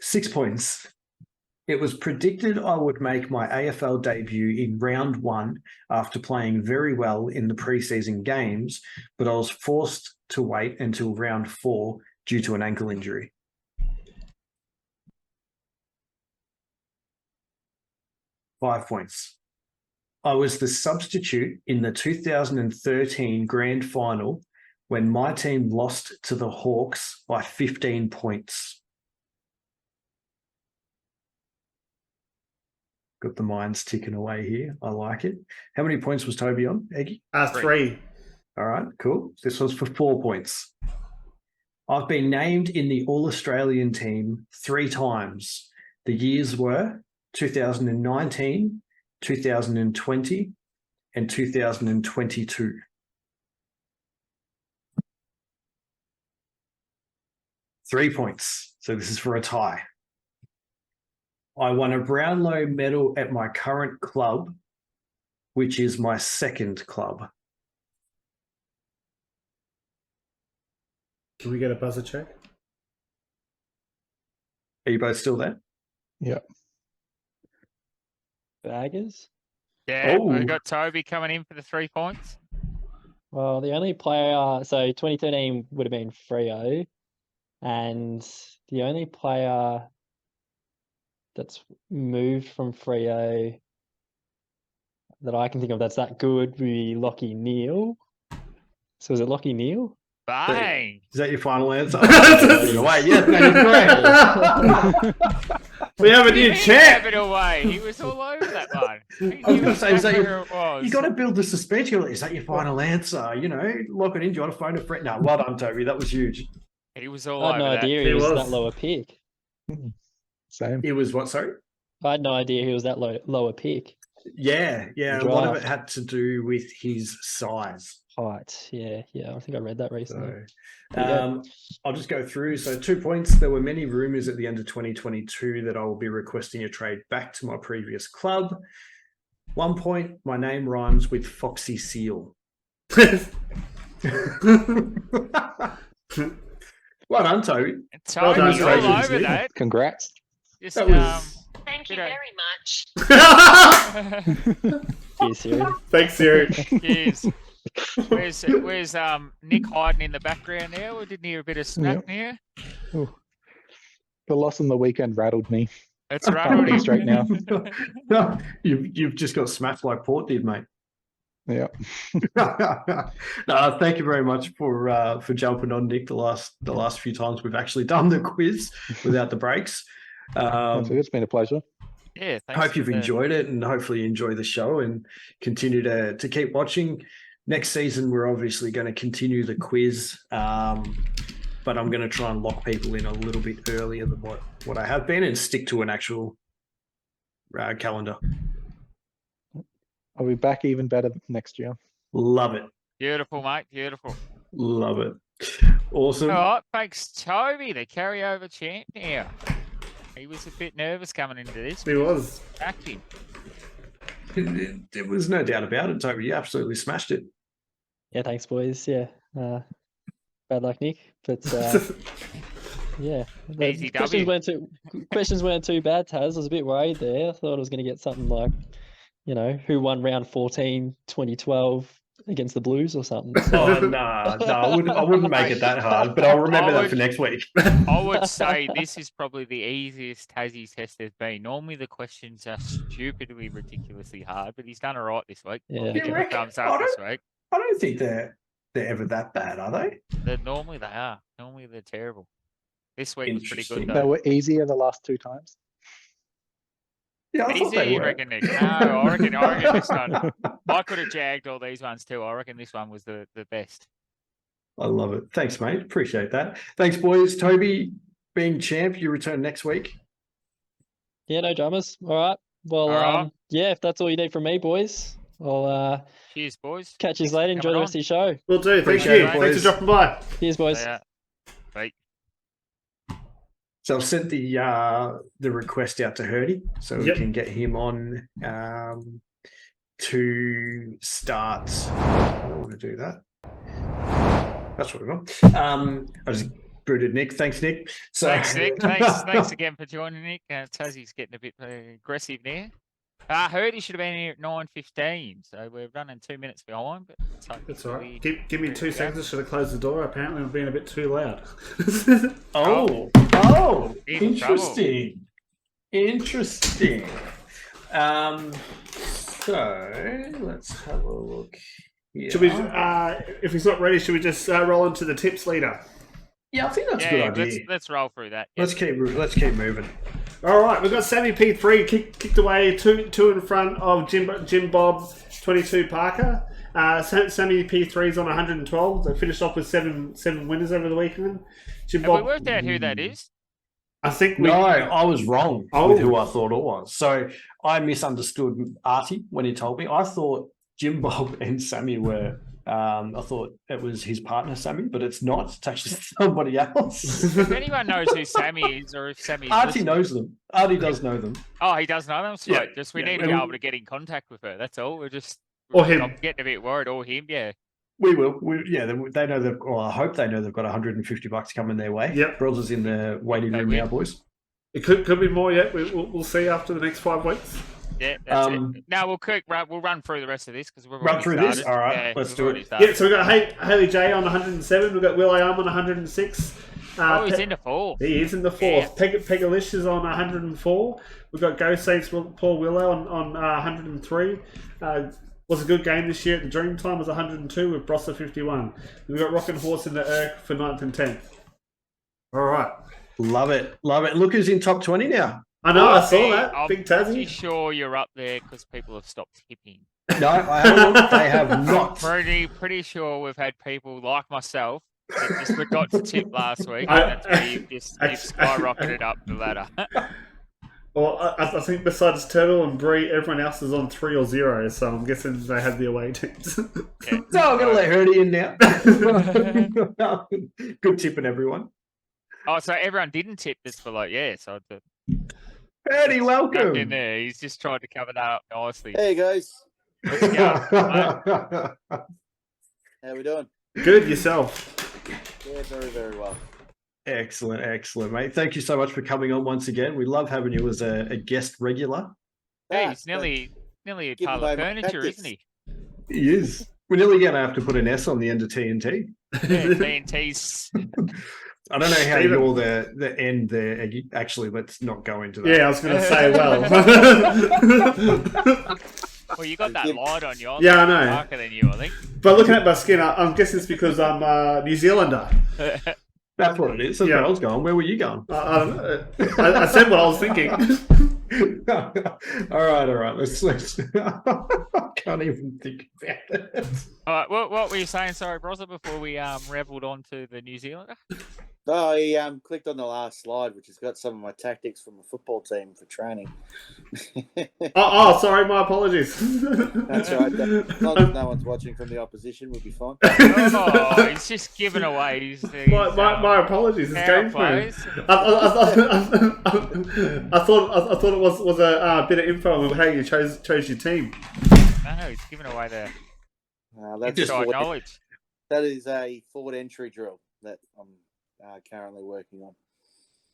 6 points. It was predicted I would make my AFL debut in round 1 after playing very well in the preseason games, but I was forced to wait until round 4 due to an ankle injury. Five points. I was the substitute in the 2013 grand final when my team lost to the Hawks by 15 points. Got the minds ticking away here. I like it. How many points was Toby on, Eggy? 3. All right, cool. This was for 4 points. I've been named in the All-Australian team 3 times. The years were 2019, 2020, and 2022. Three points. So this is for a tie. I won a Brownlow medal at my current club, which is my second club. Can we get a buzzer check? Are you both still there? Yep. Baggers. Yeah, Oh. we've got Toby coming in for the 3 points. Well, the only player, so 2013 would have been Freo, and the only player that's moved from Freo that I can think of that's that good would be Lockie Neal. So is it Lockie Neal? Bang! Is that your final answer? Wait, yes, that is correct. We have a new He champ. gave it away. He was all over that one. He I was knew going to say, is that exactly your, who it was. you got to build the suspense. You're like, is that your final answer? You know, lock it in. Do you want to phone a friend? No, well done, Toby. That was huge. He was all I had over no that. idea He he was was. that lower pick. Same. It was what, sorry? I had no idea he was that lower pick. Yeah. A The lot of it draft. had to do with his size. Height. Yeah. I think I read that recently. So, Pretty good. I'll just go through. So 2 points. There were many rumors at the end of 2022 that I will be requesting a trade back to my previous club. 1 point. My name rhymes with Foxy Seal. Well done, Toby. Toby done, was all Toby. over that. Congrats. Just, That was- Thank you Good very much. Cheers, Siri. Thanks, Siri. Cheers. Where's Nick hiding in the background now? We didn't hear a bit of smack there. The loss on the weekend rattled me. That's Can't right. think straight now. No, you've just got smacked like Port did, mate. Yeah. No, thank you very much for jumping on, Nick. The last few times we've actually done the quiz without the breaks. It's been a pleasure. Yeah, thanks. Hope you've enjoyed it, and hopefully you enjoy the show and continue to keep watching. Next season, we're obviously going to continue the quiz, but I'm going to try and lock people in a little bit earlier than what I have been and stick to an actual calendar. I'll be back even better next year. Love it. Beautiful, mate. Beautiful. Love it. Awesome. All right, thanks, Toby, the carryover champ now. He was a bit nervous coming into this. He was. Backed him. There was no doubt about it, Toby. You absolutely smashed it. Yeah, thanks, boys. Yeah. Bad luck, Nick. But yeah, the Easy questions W. weren't too bad, Taz. I was a bit worried there. I thought I was going to get something like, who won round 14, 2012 against the Blues or something. Oh no, I wouldn't make it that hard, but I'll remember that for next week. I would say this is probably the easiest Tassie test there's been. Normally the questions are stupidly, ridiculously hard, but he's done all right this week. Yeah. I'll give You him a reckon? thumbs up this week. I don't think they're ever that bad, are they? Normally they are. Normally they're terrible. This week was pretty good Interesting. They though. were easier the last two times. Yeah, I thought Easy, they you were. reckon, Nick? No, I reckon this one. I could have jagged all these ones too. I reckon this one was the best. I love it. Thanks, mate. Appreciate that. Thanks, boys. Toby, being champ, you return next week. Yeah, no dramas. All right. Well, All right. yeah, if that's all you need from me, boys, I'll Cheers, boys. catch you Thanks later. for Enjoy the coming rest of your show. Will do. Thank Appreciate you. it, Thanks for boys. dropping by. Cheers, boys. Yeah. Bye. So I've sent the request out to Hurdy so we Yep. can get him on to start. I want to do that. That's what we want. I just booted Nick. Thanks, Nick. So Thanks, Nick. Thanks again for joining, Nick. Tassie's getting a bit aggressive there. I heard he should have been here at 9:15, so we're running 2 minutes behind. But That's all right. Give me 2 seconds. I should have closed the door. Apparently, I'm being a bit too loud. Oh, In interesting. Interesting. So let's have a look here. Should we? If he's not ready, should we just roll into the tips leader? Yeah, I think that's a Yeah, good idea. let's roll through that. Let's keep moving. All right, we've got Sammy P3 kicked away two in front of Jim Bob 22 Parker. Sammy P3's on 112. They finished off with seven winners over the weekend. Jim Have we Bob, worked out who that is? I think we. No, I was wrong Oh. with who I thought it was. So I misunderstood Artie when he told me. I thought Jim Bob and Sammy were. I thought it was his partner Sammy, but it's not. It's actually somebody else. If anyone knows who Sammy is, or if Sammy's Artie listening- knows them. Artie does know them. Oh, he does know them. Sweet. Yeah, Just we yeah. need to And be we- able to get in contact with her. That's all. Or him. I'm getting a bit worried. Or him. Yeah. We will. They know they've. Or I hope they know they've got $150 coming their way. Yep. Brothers in the waiting They room win. now, boys. It could be more yet. We'll see after the next 5 weeks. Yeah. That's Um, it. No, we'll run through the rest of this because we've Run already through this? started. All right, Yeah, let's we've do already it. started. Yeah, so we've got Haley J on 107. We've got Will I Am on 106. Oh, he's into 4. He is in the fourth. Pegalish is on 104. We've got Go Saints Paul Willow on 103. Was a good game this year at the Dreamtime, was 102 with Brossa 51. We've got Rockin' Horse in the Urk for 9th and 10th. All right. Love it. Love it. Look who's in top 20 now. I know, I saw Hey, that. I'm Big pretty Tassie. sure you're up there because people have stopped tipping. No, I haven't looked. They have I'm not. pretty sure we've had people like myself that just forgot to tip last week, I- and that's where you've Act- skyrocketed up the ladder. Well, I think besides Turtle and Bree, everyone else is on 3 or 0, so I'm guessing they had the away teams. Yeah. So I'm going to let Hurdy in now. Good tipping, everyone. Oh, so everyone didn't tip this for so Hurdy, in welcome. there. He's just tried to cover that up nicely. Hey guys, Let's go. how we doing? Good, yourself. Yeah, very, very well. Excellent, excellent, mate. Thank you so much for coming on once again. We love having you as a guest regular. Hey, Ah, he's nearly a Give part away of the my furniture, tactics. isn't he? He is. We're nearly going to have to put an S on the end of TNT. Yeah, TNT's. I don't know how Steven. you're the end there. Eggy. Actually, let's not go into that. Yeah, I was going to say, well. Well, you got that Give- light on you. I'm Yeah, I know. darker than you, I think. But looking at my skin, I'm guessing it's because I'm New Zealander. That's what it is. That's Yeah. where I was going. Where were you going? I don't know. I said what I was thinking. all right. Let's. I can't even think about it. All right, what were you saying? Sorry, Brossa, before we reveled onto the New Zealander. Oh, I clicked on the last slide, which has got some of my tactics from a football team for training. Sorry, my apologies. That's right. As long as no one's watching from the opposition, we'll be fine. Oh, he's just giving away his My apologies. It's power game plays. I thought it was a bit of info on how you chose your team. No, he's giving away the That's inside forward- knowledge. that is a forward entry drill that I'm currently working on.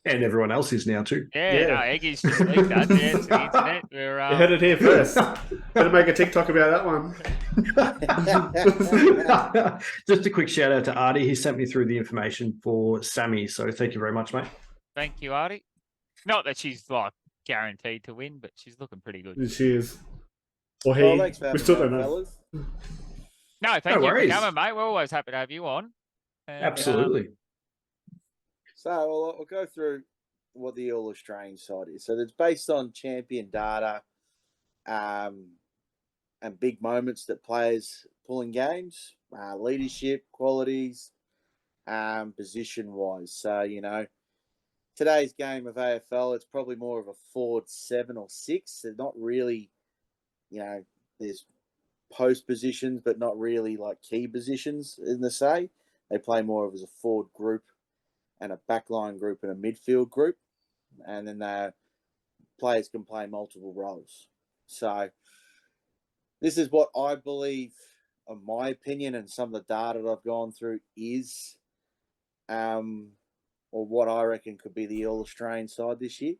And everyone else is now too. Yeah, Yeah. no, Eggy's just leaked that to the internet. We're, You heard it here first. Better make a TikTok about that one. Just a quick shout out to Artie. He sent me through the information for Sammy. So thank you very much, mate. Thank you, Artie. Not that she's like guaranteed to win, but she's looking pretty good. She is. Or he. Well, thanks for We having still me don't on, know. fellas. No, thank No you worries. for coming, mate. We're always happy to have you on. And, Absolutely. So I'll go through what the All Australian side is. So it's based on champion data and big moments that players pull in games, leadership, qualities, position-wise. So, today's game of AFL, it's probably more of a forward 7 or 6. They're not really, there's post positions, but not really like key positions in the say. They play more of as a forward group and a backline group and a midfield group. And then the players can play multiple roles. So this is what I believe, in my opinion, and some of the data that I've gone through is, or what I reckon could be the All Australian side this year.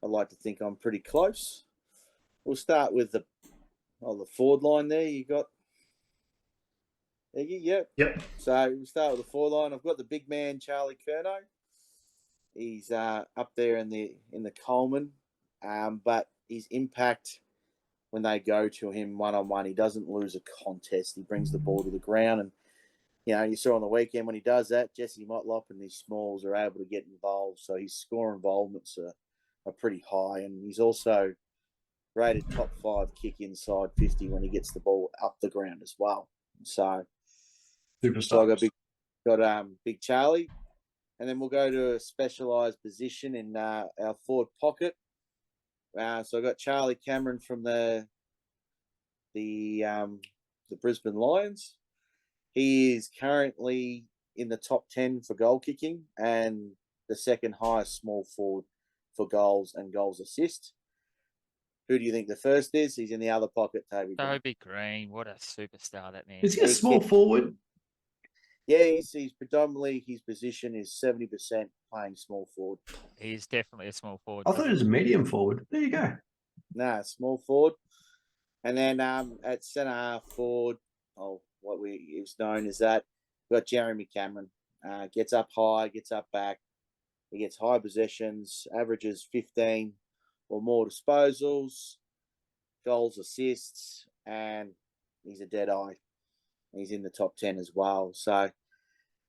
I'd like to think I'm pretty close. We'll start with the forward line there. You got Eggy, yep. Yep. So we'll start with the forward line. I've got the big man Charlie Curnow. He's up there in the Coleman, but his impact when they go to him one-on-one, he doesn't lose a contest. He brings the ball to the ground, and you saw on the weekend when he does that, Jesse Motlop and his smalls are able to get involved. So his score involvements are pretty high, and he's also rated top 5 kick inside 50 when he gets the ball up the ground as well. So I got big Charlie. And then we'll go to a specialised position in our forward pocket. So I got Charlie Cameron from the Brisbane Lions. He is currently in the top 10 for goal kicking and the second highest small forward for goals and goals assist. Who do you think the first is? He's in the other pocket, Toby. Toby Green, what a superstar that man. Is he a small forward? Yeah, he's predominantly, his position is 70% playing small forward. He's definitely a small forward. I thought he was a medium forward. There you go. Nah, small forward. And then at centre half forward, what is known as that, we've got Jeremy Cameron. Gets up high, gets up back. He gets high possessions, averages 15 or more disposals, goals, assists, and he's a dead eye. He's in the top 10 as well. So,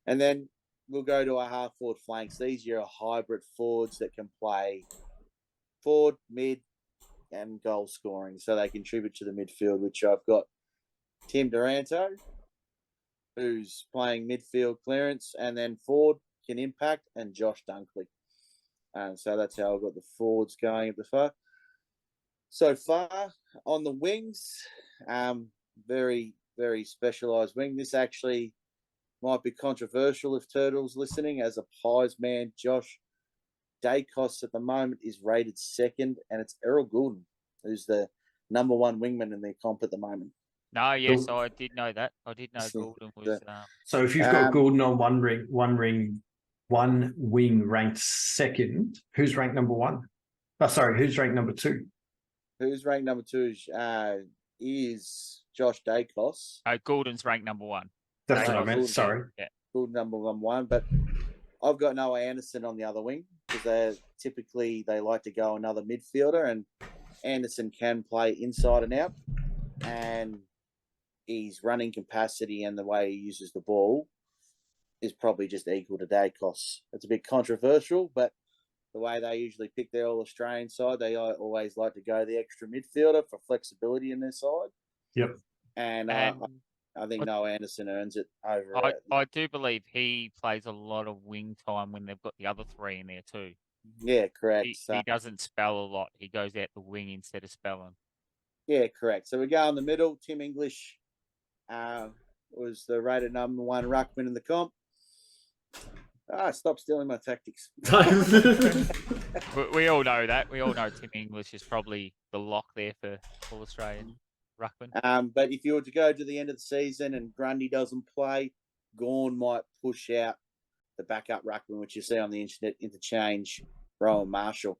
and then we'll go to our half forward flanks. These are hybrid forwards that can play forward, mid, and goal scoring. So they contribute to the midfield, which I've got Tim Duranto, who's playing midfield clearance, and then forward can impact, and Josh Dunkley. And so that's how I've got the forwards going at the far. So far on the wings, very, very specialised wing. This actually might be controversial if Turtle's listening. As a Pies man, Josh Dacos at the moment is rated second, and it's Errol Goulden, who's the number one wingman in their comp at the moment. No, yes, I did know that. I did know Goulden was. So if you've got Goulden on one wing ranked second, who's ranked number one? Oh, sorry, who's ranked number two? Who's ranked number two is Josh Dacos. Goulden's ranked number one. That's what I meant. Goulden, Sorry. Yeah. Goulden number one, but I've got Noah Anderson on the other wing because they like to go another midfielder, and Anderson can play inside and out, and his running capacity and the way he uses the ball is probably just equal to Dacos. It's a bit controversial, but the way they usually pick their All-Australian side, they always like to go the extra midfielder for flexibility in their side. Yep. And I think Noah Anderson earns it over. I do believe he plays a lot of wing time when they've got the other three in there too. Yeah, correct. He doesn't spell a lot. He goes out the wing instead of spelling. Yeah, correct. So we go in the middle. Tim English was the rated number one ruckman in the comp. Stop stealing my tactics. We all know that. We all know Tim English is probably the lock there for All Australian ruckman. But if you were to go to the end of the season and Grundy doesn't play, Gawn might push out the backup ruckman, which you see on the interchange, Rowan Marshall.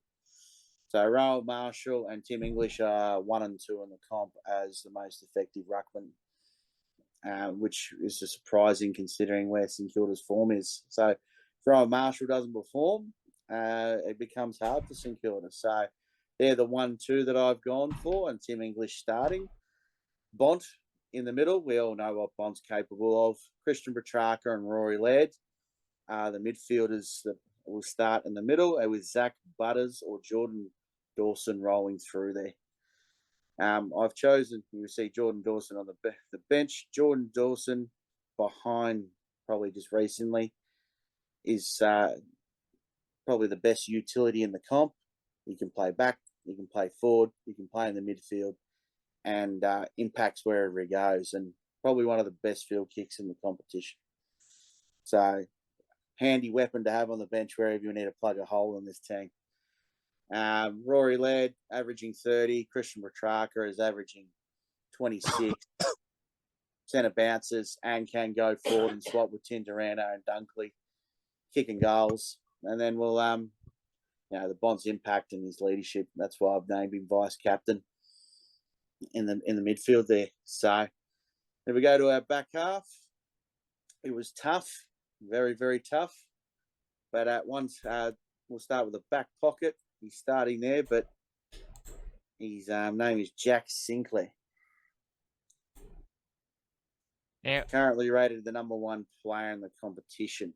So Rowan Marshall and Tim English are 1 and 2 in the comp as the most effective ruckman, which is surprising considering where St Kilda's form is. So if Rowan Marshall doesn't perform, it becomes hard for St Kilda. So they're the 1-2 that I've gone for, and Tim English starting. Bont in the middle. We all know what Bont's capable of. Christian Petrarca and Rory Laird. The midfielders that will start in the middle with Zach Butters or Jordan Dawson rolling through there. I've chosen, you see Jordan Dawson on the bench. Jordan Dawson behind, probably just recently, is probably the best utility in the comp. He can play back, he can play forward, he can play in the midfield, and impacts wherever he goes, and probably one of the best field kicks in the competition. So, handy weapon to have on the bench wherever you need to plug a hole in this team. Rory Laird averaging 30. Christian Petrarca is averaging 26. Centre bounces and can go forward and swap with Tim Duranto and Dunkley, kicking goals. And then we'll, the Bond's impact and his leadership. That's why I've named him vice captain in the midfield there. So if we go to our back half, it was tough, very, very tough. But at once, we'll start with the back pocket. He's starting there, but his name is Jack Sinclair. Now, currently rated the number one player in the competition.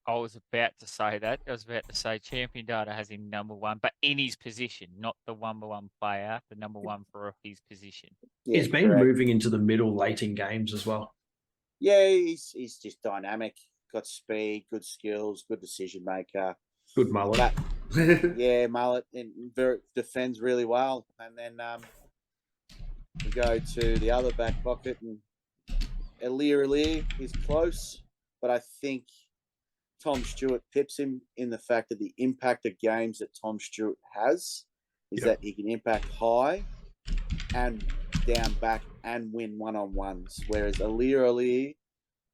I was about to say that. I was about to say Champion Data has him number one, but in his position, not the number one player, the number one for his position. Yeah, he's been moving into the middle late in games as well. Yeah, he's just dynamic, got speed, good skills, good decision maker. Good mullet. Yeah, mullet, and defends really well. And then we go to the other back pocket, and Elir is close, but I think Tom Stewart pips him in the fact that the impact of games that Tom Stewart has is that he can impact high and down back and win one-on-ones, whereas Elir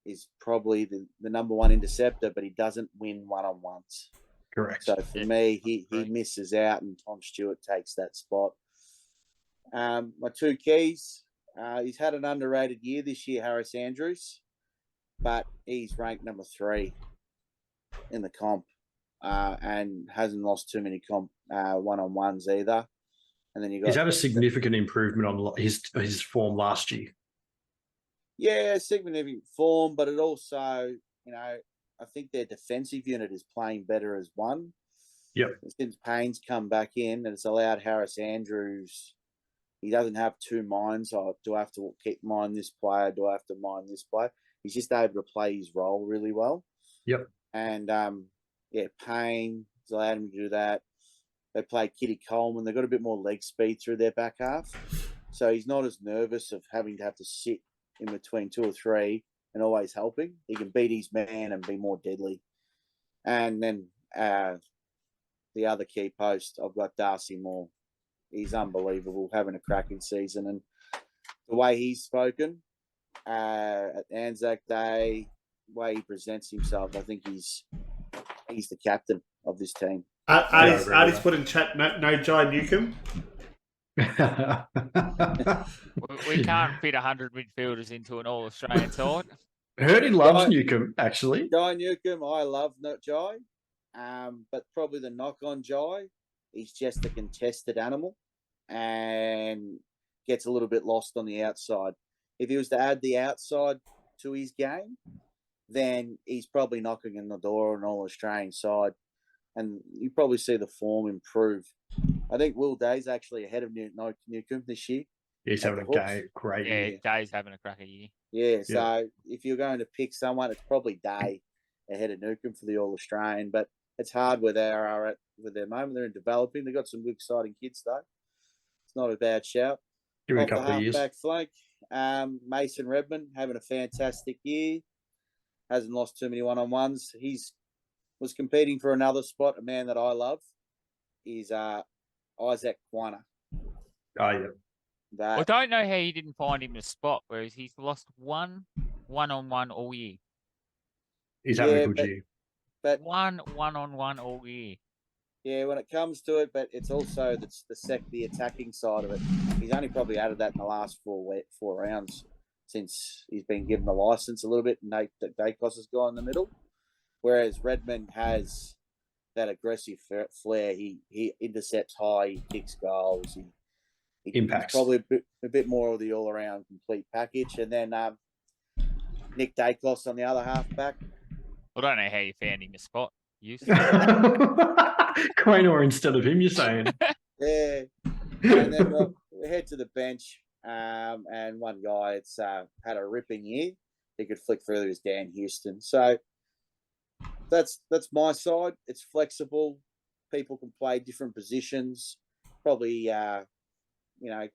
is probably the number one interceptor, but he doesn't win one-on-ones. Correct. So for me, he misses out, and Tom Stewart takes that spot. My two keys, he's had an underrated year this year, Harris Andrews, but he's ranked number 3 in the comp and hasn't lost too many comp one-on-ones either. And then he's had a significant improvement on his form last year. Yeah, significant form, but it also, I think their defensive unit is playing better as one. Yep. Since Payne's come back in, and it's allowed Harris Andrews. He doesn't have two minds. Oh, do I have to keep mind this player? Do I have to mind this player? He's just able to play his role really well. Yep. And Payne has allowed him to do that. They play Kitty Coleman. They've got a bit more leg speed through their back half. So he's not as nervous of having to sit in between two or three and always helping. He can beat his man and be more deadly. And then the other key post, I've got Darcy Moore. He's unbelievable, having a cracking season. And the way he's spoken at Anzac Day, the way he presents himself, I think he's the captain of this team. Artie's put in chat, no Jai Newcomb. We can't fit 100 midfielders into an All-Australian side. Heard he loves Newcomb, actually. Jai Newcomb, I love Jai. But probably the knock on Jai, he's just a contested animal and gets a little bit lost on the outside. If he was to add the outside to his game, then he's probably knocking on the door on an All-Australian side, and you probably see the form improve. I think Will Day's actually ahead of Newcomb this year. He's having a great year. Yeah, Day's having a cracker year. Yeah, so if you're going to pick someone, it's probably Day ahead of Newcomb for the All-Australian, but it's hard where they are at with their moment. They're in developing. They've got some good exciting kids, though. It's not a bad shout. Give me a couple of years. Back flank, Mason Redmond having a fantastic year. Hasn't lost too many one-on-ones. He's was competing for another spot. A man that I love is Isaac Kwana. Oh, yeah. I don't know how you didn't find him a spot, whereas he's lost one-on-one all year. He's having a good year. But one-on-one all year. Yeah, when it comes to it, but it's also the attacking side of it. He's only probably added that in the last four rounds since he's been given the license a little bit. And Dacos has gone in the middle, whereas Redmond has that aggressive flair. He intercepts high, he kicks goals, he impacts. Probably a bit more of the all-around complete package. And then Nick Dacos on the other half-back. I don't know how you found him a spot. Quaynor instead of him, you're saying? Yeah. And then we head to the bench, and one guy it's had a ripping year. He could flick further is Dan Houston. So that's my side. It's flexible. People can play different positions. Probably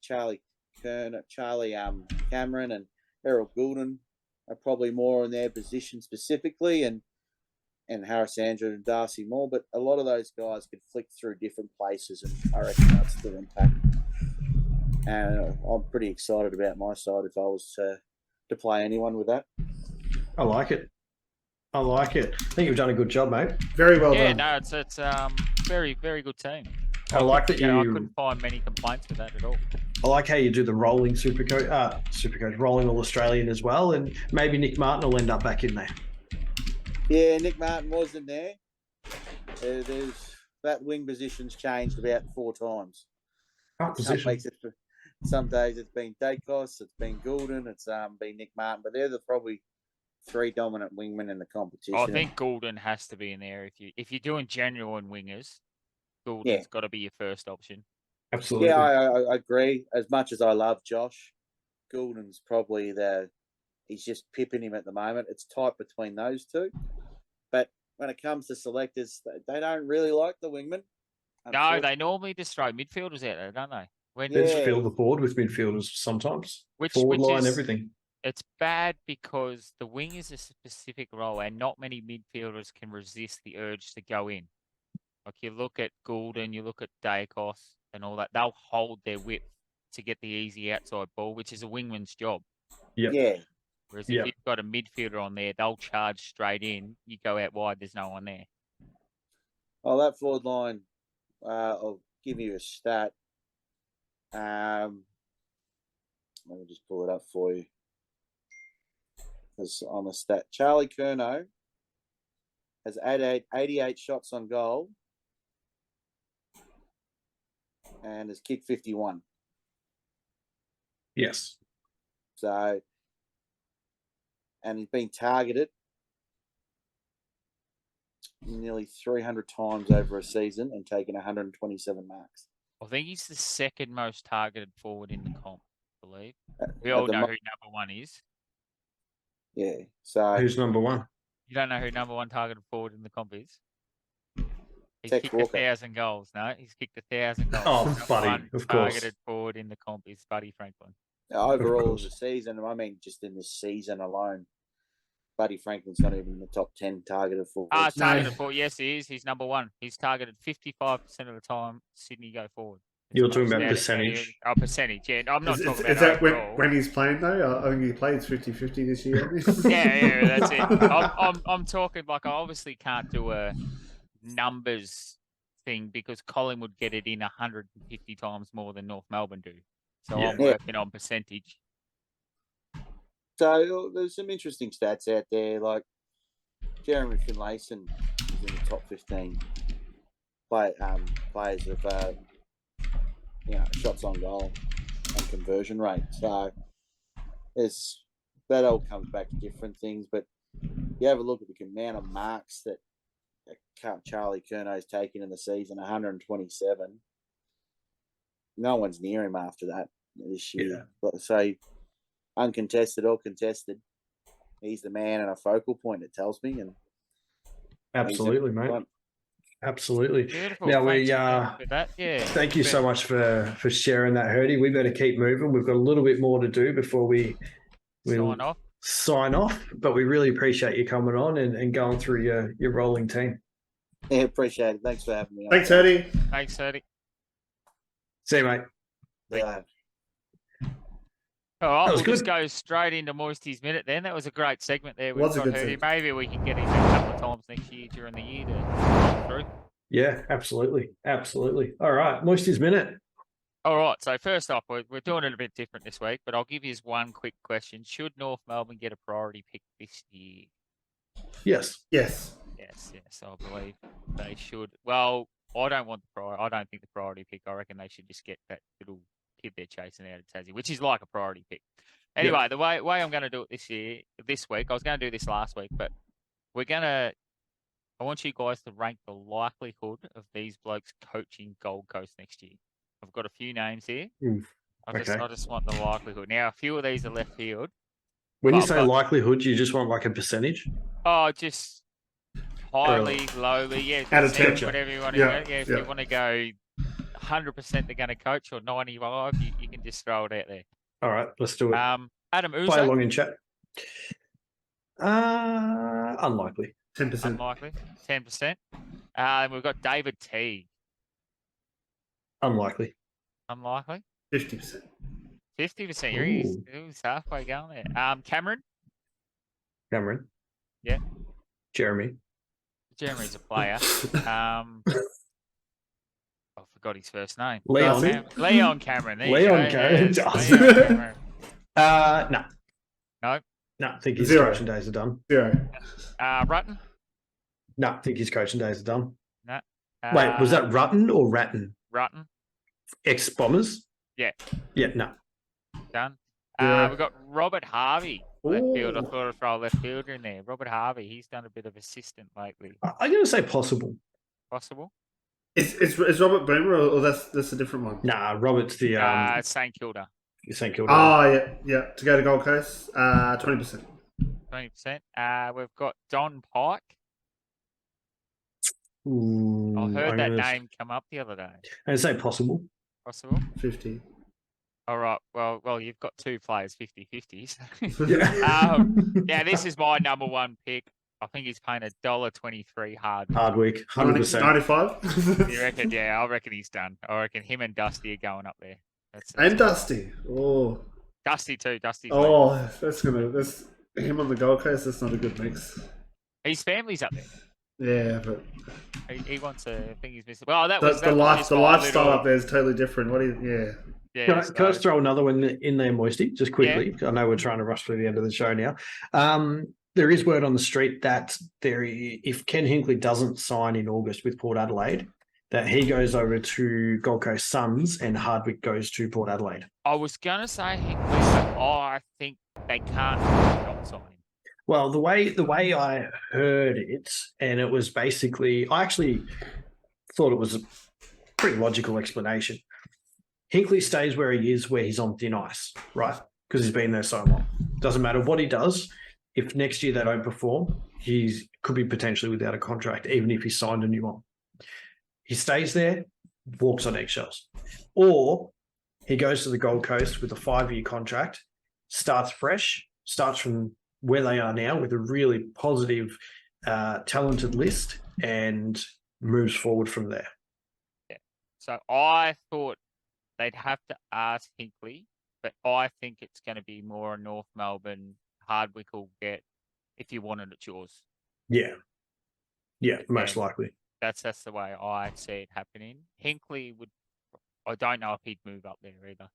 Charlie Cameron and Errol Goulden are probably more in their position specifically, and Harris Andrew and Darcy Moore, but a lot of those guys could flick through different places, and I reckon that's still impact. And I'm pretty excited about my side if I was to play anyone with that. I like it. I think you've done a good job, mate. Very well done. Yeah, no, it's very, very good team. I like that I couldn't find many complaints with that at all. I like how you do the rolling Supercoach, rolling All-Australian as well, and maybe Nick Martin will end up back in there. Yeah, Nick Martin wasn't there. There's that wing position's changed about 4 times. Some days it's been Dacos, it's been Goulden, it's been Nick Martin, but they're probably 3 dominant wingmen in the competition. I think Goulden has to be in there if you're doing genuine wingers. Goulden's got to be your first option. Absolutely. Yeah, I agree. As much as I love Josh, Goulden's probably he's just pipping him at the moment. It's tight between those two. But when it comes to selectors, they don't really like the wingman. No, they normally just throw midfielders out there, don't they? They just fill the board with midfielders sometimes. Forward line, everything. It's bad because the wing is a specific role and not many midfielders can resist the urge to go in. Like you look at Goulden, you look at Dacos and all that, they'll hold their width to get the easy outside ball, which is a wingman's job. Yep. Yeah. Whereas if you've got a midfielder on there, they'll charge straight in. You go out wide, there's no one there. Oh, that forward line, I'll give you a stat. Let me just pull it up for you. Because on the stat, Charlie Curnow has 88 shots on goal and has kicked 51. Yes. So, and he's been targeted nearly 300 times over a season and taken 127 marks. I think he's the second most targeted forward in the comp, I believe. We At all the know mo- who number one is. Yeah. So Who's number one? You don't know who number one targeted forward in the comp is? He's Tex kicked Walker. 1,000 goals. No, he's kicked 1,000 goals. Oh, Number Buddy, one of course. targeted forward in the comp is Buddy Franklin. overall of course. the season, I mean, just in this season alone, Buddy Franklin's not even in the top 10 targeted forwards. Targeted forward. Yes, he is. He's number one. He's targeted 55% of the time Sydney go forward. You're talking about Yeah, percentage. Oh, percentage. Yeah, I'm not Is talking about that overall. when he's playing though? I think he played 50-50 this year. Yeah, that's it. I'm talking like I obviously can't do a numbers thing because Colin would get it in 150 times more than North Melbourne do. So Yeah. I'm working on percentage. So there's some interesting stats out there, like Jeremy Finlayson is in the top 15 players of shots on goal and conversion rate. So that all comes back to different things. But you have a look at the amount of marks that Charlie Curnow's taken in the season, 127. No one's near him after that this year. But so uncontested or contested, he's the man and a focal point, it tells me. And Absolutely, mate. Absolutely. Beautiful. Now Thanks for that. Yeah. Thank you so much for sharing that, Hurdy. We better keep moving. We've got a little bit more to do before we sign off. But we really appreciate you coming on and going through your rolling team. Yeah, appreciate it. Thanks for having me on. Thanks, Eddie. Thanks, Eddie. See you, mate. Yeah. All right, was we'll just good. go straight into Moisty's Minute then. That was a great segment there. We've Was a got good Hurdy. segment. Maybe we can get him a couple of times next year during the year to come through. Yeah, absolutely. Absolutely. All right. Moisty's Minute. All right, so first off, we're doing it a bit different this week, but I'll give you one quick question. Should North Melbourne get a priority pick this year? Yes. Yes. Yes, I believe they should. Well, I don't want the priority. I don't think the priority pick. I reckon they should just get that little kid they're chasing out of Tassie, which is like a priority pick. Anyway, the way I'm going to do it this week, I was going to do this last week, but I want you guys to rank the likelihood of these blokes coaching Gold Coast next year. I've got a few names here. I just want the likelihood. Now, a few of these are left field. When you say likelihood, you just want like a percentage? Oh, just highly, lowly, yeah. Out of 10. Whatever you want to Yeah, go. Yeah, if you want to go 100% they're going to coach or 95, you can just throw it out there. All right, let's do it. Adam Play Uzo, along in chat. Unlikely. 10%. unlikely, 10%. We've got David T, Unlikely. unlikely, 50%. 50%. Ooh. He's halfway going there. Cameron, Cameron. Yeah. Jeremy's a player. I forgot his first name. Leon. Leon Cameron. There Leon you go. Cameron. Yes, Leon Cameron. No. No. No, I think his 0. coaching days are done. 0. Rutten. No, I think his coaching days are done. No. Wait, was that Rutten or Ratton? Rutten? Ex-Bombers? Yeah. Yeah, no. Done. Yeah. We've got Robert Harvey. Left field. I Ooh. thought I'd throw a left fielder in there. Robert Harvey. He's done a bit of assistant lately. I'm going to say possible. Possible? Is Robert Boomer or that's a different one? Nah, Robert's the St Kilda. St Kilda. Oh, yeah. To go to Gold Coast, 20%. 20%. We've got Don Pike. Ooh, I heard that I'm name come up the other day. going to say possible. Possible? 50. All right. Well, you've got two players 50-50s. Yeah. Yeah, this is my number one pick. I think he's paying $1.23 hard. Hardwick, 100%. 95? You reckon? Yeah, I reckon he's done. I reckon him and Dusty are going up there. That's And Dusty. Oh. Dusty too. Dusty's That's him on the Gold Coast. That's not a good mix. his family's up there. Yeah, but He wants a thing he's missing. Well, that the was lifestyle little- up there is totally different. Yeah, Can I just throw another one in there, Moisty, just quickly? I know we're trying to rush through the end of the show now. There is word on the street that if Ken Hinkley doesn't sign in August with Port Adelaide, that he goes over to Gold Coast Suns and Hardwick goes to Port Adelaide. I was going to say Hinkley, but I think they can't not sign him. Well, the way I heard it, and it was basically, I actually thought it was a pretty logical explanation. Hinkley stays where he is, where he's on thin ice, right? Because he's been there so long. Doesn't matter what he does. If next year they don't perform, he could be potentially without a contract, even if he signed a new one. He stays there, walks on eggshells. Or he goes to the Gold Coast with a 5-year contract, starts fresh, starts from where they are now with a really positive, talented list, and moves forward from there. So I thought they'd have to ask Hinkley, but I think it's going to be more a North Melbourne Hardwick will get if you want it, it's yours. Yeah, most likely. That's the way I see it happening. Hinkley would. I don't know if he'd move up there either.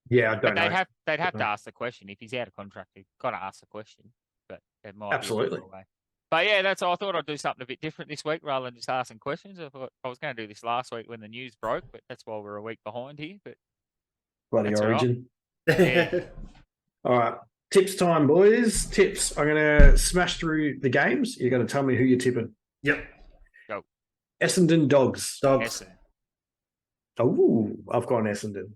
Yeah, I don't But know. they'd have to ask the question. If he's out of contract, they've got to ask the question. But it might Absolutely. be a way. But yeah, I thought I'd do something a bit different this week rather than just asking questions. I thought I was going to do this last week when the news broke, but that's why we're a week behind here. But Bloody that's all right. Origin. Yeah. All right. Tips time, boys. Tips. I'm going to smash through the games. You're going to tell me who you're tipping. Yep. Go. Essendon Dogs. Dogs. Essendon. Oh, I've gone Essendon.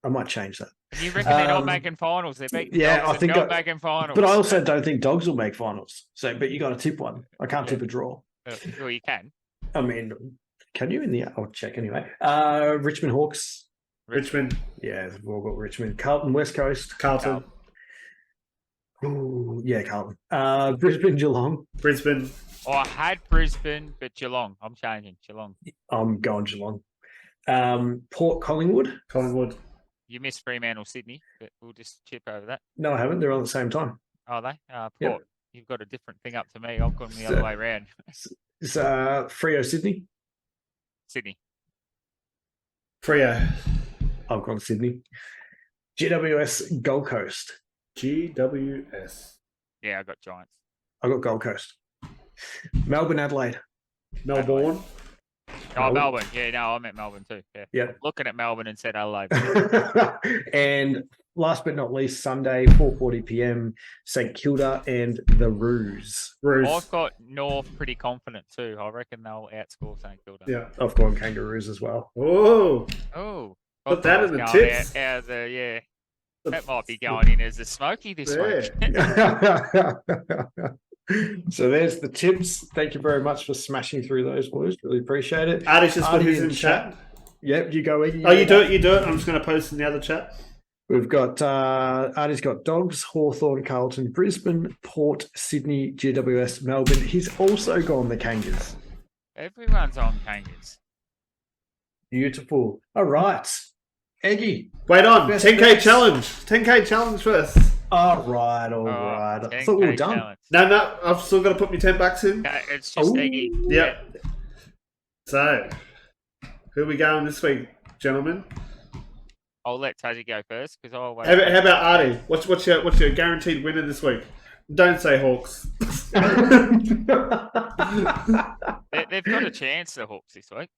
I might change that. You reckon they're not making finals? They're beating Yeah, Dogs I think not making finals. But I also don't think Dogs will make finals. So, but you got to tip one. I can't tip a draw. Well, you can. I mean, can you in the? I'll check anyway. Richmond Hawks. Richmond. Yeah, we've all got Richmond. Carlton West Coast. Carlton. Oh, yeah, Carlton. Brisbane Geelong. Brisbane. Oh, I had Brisbane, but Geelong. I'm changing Geelong. I'm going Geelong. Port Collingwood. Collingwood. You missed Fremantle Sydney, but we'll just chip over that. No, I haven't. They're on at the same time. Are they? Port. Yep. You've got a different thing up to me. I've gone the other way around. It's Freo Sydney. Sydney. Freo. I've gone Sydney. GWS Gold Coast. GWS. Yeah, I got Giants. I got Gold Coast. Melbourne Adelaide. Melbourne. Oh, Melbourne. Yeah, no, I meant Melbourne too. Yeah. Yep. Looking at Melbourne and said Adelaide. And last but not least, Sunday, 4:40 p.m. St Kilda and the Roos. I've got North pretty confident too. I reckon they'll outscore St Kilda. Yeah. I've gone Kangaroos as well. Oh. Oh. Put that in the Going tips. Yeah. That might be going in as a smoky this week. So there's the tips. Thank you very much for smashing through those, boys. Really appreciate it. Artie's just put Artie his in chat. Yep, you go, Iggy. Oh, you do it. I'm just going to post in the other chat. We've got Artie's got Dogs, Hawthorn, Carlton, Brisbane, Port, Sydney, GWS, Melbourne. He's also gone the Kangas. Everyone's on Kangas. Beautiful. All right. Eggy. Wait on. Best 10K bets. challenge. 10K challenge first. All right. I thought we were done. Challenge. No, I've still got to put my 10 bucks in. No, it's just Eggy. Yep. So, who are we going this week, gentlemen? I'll let Tazzy go first because I'll wait. How about Artie? What's your guaranteed winner this week? Don't say Hawks. They've got a chance, the Hawks, this week.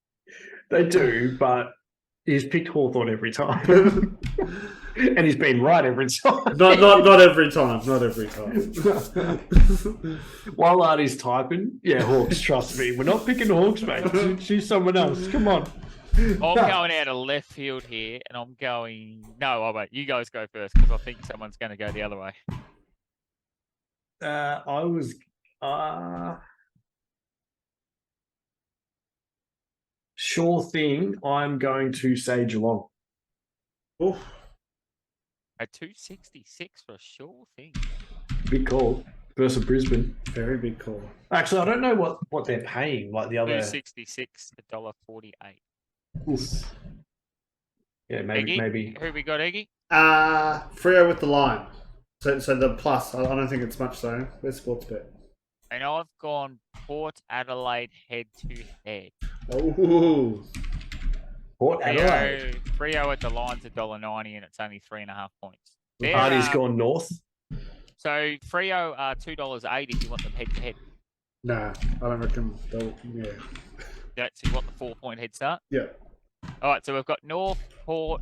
They do, but he's picked Hawthorn every time. And he's been right every time. Not every time. Not every time. While Artie's typing, yeah, Hawks, trust me. We're not picking Hawks, mate. Choose someone else. Come on. I'm going out of left field here, and I'm going... No, I won't. You guys go first, because I think someone's going to go the other way. I was... Sure thing, I'm going to say Geelong. Oof. A 266 for a sure thing. Big call versus Brisbane. Very big call. Actually, I don't know what they're paying. Like the other... 266, $1.48. Oof. Yeah, Eggy? maybe. Who we got, Eggy? Freo with the line. So the plus. I don't think it's much so. Where's Sportsbet? And I've gone Port Adelaide head-to-head. Oh. Port Adelaide. Freo at the line's $1.90 and it's only 3.5 points. Artie's gone north. So Freo are $2.80 if you want them head-to-head. Nah, I don't reckon they'll... Yeah. So you want the 4-point head start? Yeah. All right, so we've got North, Port,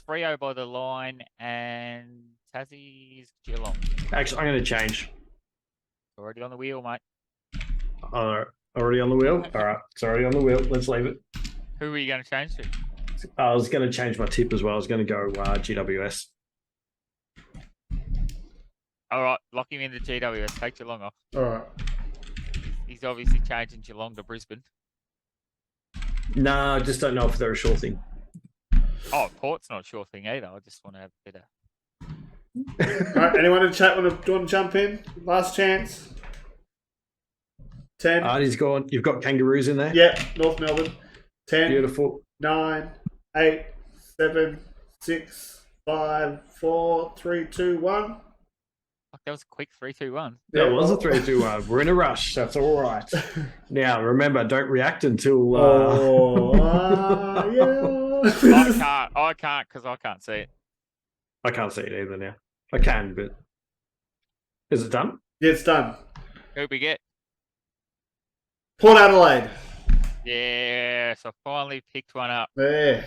Freo by the line, and Tassie's Geelong. Actually, I'm going to change. Already on the wheel, mate. Already on the wheel? All right. It's already on the wheel. Let's leave it. Who are you going to change to? I was going to change my tip as well. I was going to go GWS. All right, lock him into GWS. Take Geelong off. All right. He's obviously changing Geelong to Brisbane. No, I just don't know if they're a sure thing. Oh, Port's not a sure thing either. I just want to have a bit of... All right. Anyone in chat want to jump in? Last chance. 10. Artie's gone. You've got kangaroos in there? Yep. North Melbourne. 10. Beautiful. 9, 8, 7, 6, 5, 4, 3, 2, 1. Fuck, that was a quick 3, 2, 1. That was a 3, 2, 1. We're in a rush. That's all right. Now, remember, don't react until. Yeah. I can't because I can't see it. I can't see it either now. I can, but is it done? Yeah, it's done. Who we get? Port Adelaide. Yes, I finally picked one up. There.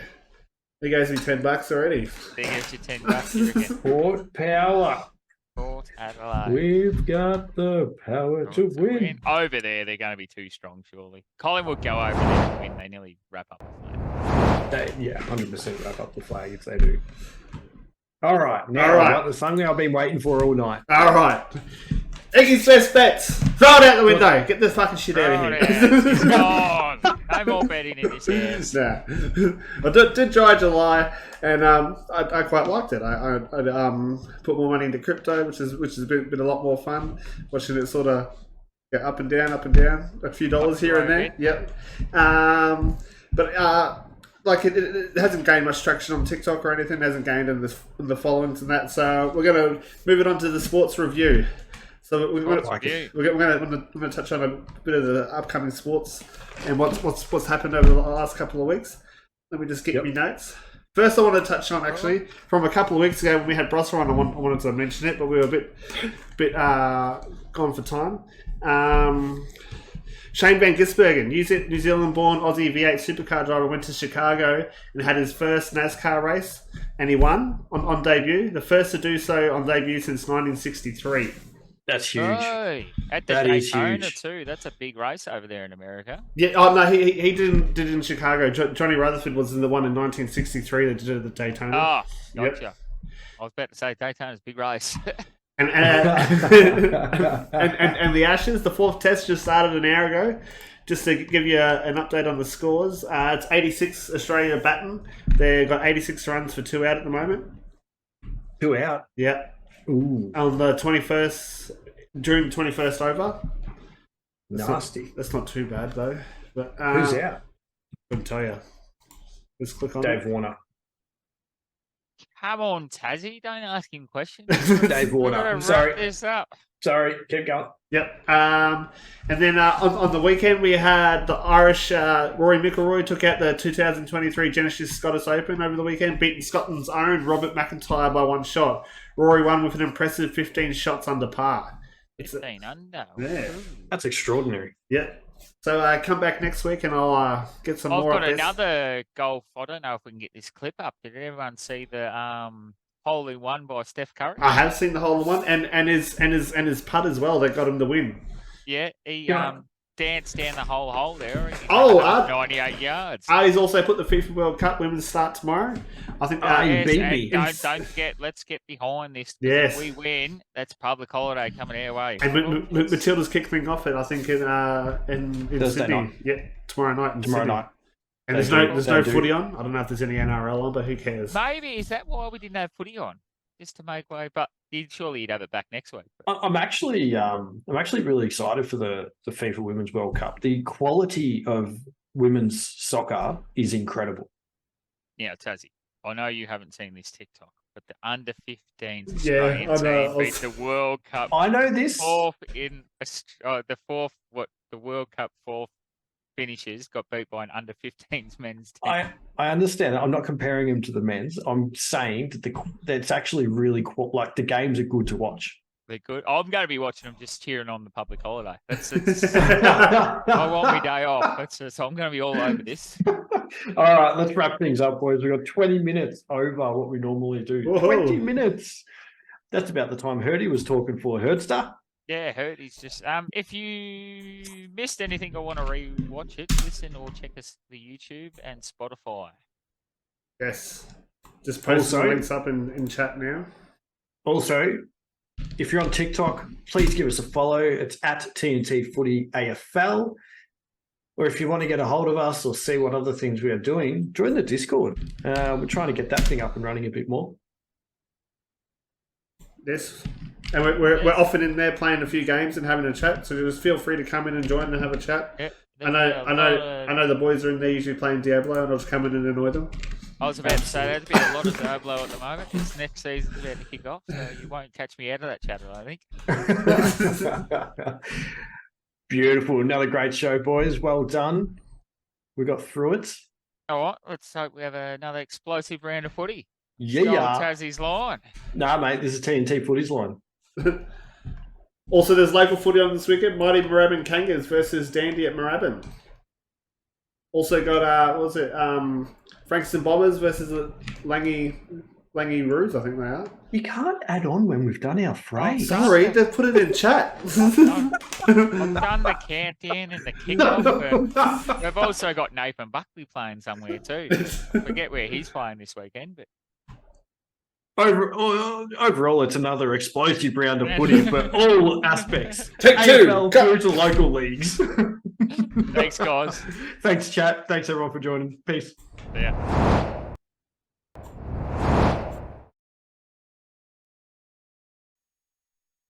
He gave me $10 already. There goes your $10 here again. Port Power. Port Adelaide. We've got the power to win. Over there, they're going to be too strong, surely. Collingwood go over there to win. They nearly wrap up the flag. Yeah, 100% wrap up the flag if they do. All right. Now All right. I've got the something I've been waiting for all night. All right. Iggy's best bets. Throw it out the window. Get this fucking shit out of here. It's gone. No more betting in this house. Nah. I did try July, and I quite liked it. I put more money into crypto, which has been a lot more fun. Watching it sort of go up and down, a few dollars here and there. Yep. But like it hasn't gained much traction on TikTok or anything. It hasn't gained in the followings and that. So we're going to move it on to the sports review. So we're going to touch on a bit of the upcoming sports and what's happened over the last couple of weeks. Let me just get me notes. First, I want to touch on actually from a couple of weeks ago when we had Brossa on. I wanted to mention it, but we were a bit gone for time. Shane Van Gisbergen, New Zealand-born Aussie V8 supercar driver, went to Chicago and had his first NASCAR race, and he won on debut. The first to do so on debut since 1963. That's huge. Oh, at the Daytona too. That's a big race over there in America. Yeah. Oh no, he did it in Chicago. Johnny Rutherford was in the one in 1963 that did it at the Daytona. Oh, gotcha. Yep. I was about to say Daytona's a big race. And the Ashes, the fourth test just started an hour ago. Just to give you an update on the scores, it's 86 Australia batting. They've got 86 runs for 2 out at the moment. 2 out. Yeah. Ooh. On the 21st, during the 21st over. Nasty. That's not too bad though. But who's out? I couldn't tell you. Let's click on Dave Warner. Come on, Tassie. Don't ask him questions. Dave Warner. I'm sorry. This up. Sorry. Keep going. Yep. And then on the weekend we had the Irish Rory McIlroy took out the 2023 Genesis Scottish Open over the weekend, beating Scotland's own Robert McIntyre by 1 shot. Rory won with an impressive 15 shots under par. 15 under. Yeah. That's extraordinary. Yep. So come back next week and I'll get some more. I've got another golf. I don't know if we can get this clip up. Did everyone see the hole in one by Steph Curry? I have seen the hole in one and his putt as well that got him the win. Yeah, he danced down the whole hole there. 98 yards. He's also put the FIFA World Cup women's start tomorrow. I think he beat me. Don't forget, let's get behind this. Yes. If we win, that's public holiday coming our way. And Matilda's kicking off it, I think, in Sydney. Night. Yeah, tomorrow night. Tomorrow night. And there's no footy on. I don't know if there's any NRL on, but who cares? Maybe is that why we didn't have footy on, just to make way? But surely you'd have it back next week. I'm actually really excited for the FIFA Women's World Cup. The quality of women's soccer is incredible. Yeah, Tassie, I know you haven't seen this TikTok, but the under 15s Yeah, Australian team beat the World Cup. I know this. The World Cup fourth finishes got beat by an under 15s men's team. I understand that. I'm not comparing him to the men's. I'm saying that that's actually really like the games are good to watch. They're good. I'm going to be watching them, just cheering on the public holiday. I want my day off. So I'm going to be all over this. All right, let's wrap things up, boys. We've got 20 minutes over what we normally do. Whoa. 20 minutes. That's about the time Hurdy was talking for Herdster. Yeah, heard he's just if you missed anything or want to re-watch it, listen or check us the YouTube and Spotify. Yes. Just post the Also- links up in chat now. Also, if you're on TikTok, please give us a follow. It's at TNT Footy AFL. Or if you want to get a hold of us or see what other things we are doing, join the Discord. We're trying to get that thing up and running a bit more. Yes. And we're often in there playing a few games and having a chat, so just feel free to come in and join and have a chat. Yep. I know the boys are in there usually playing Diablo, and I'll just come in and annoy them. I was about to say there's been a lot of Diablo at the moment. This next season's about to kick off, so you won't catch me out of that chatter, I think. Beautiful. Another great show, boys. Well done. We got through it. All right, let's hope we have another explosive round of footy. Yeah. Stole Tassie's line. Nah, mate, this is TNT Footy's line. Also, there's local footy on this weekend. Mighty Moorabbin Kangas versus Dandy at Moorabbin. Also got, what was it? Frankston Bombers versus Langy Roos, I think they are. You can't add on when we've done our phrase. Sorry, they've put it in chat. I've done the countdown and the kickoff. But we've also got Nathan Buckley playing somewhere too. Forget where he's playing this weekend, but Overall, it's another explosive round of footy for all aspects. Take two. AFL Go. through to local leagues. thanks, guys. Thanks, chat. Thanks, everyone, for joining. Peace. Yeah.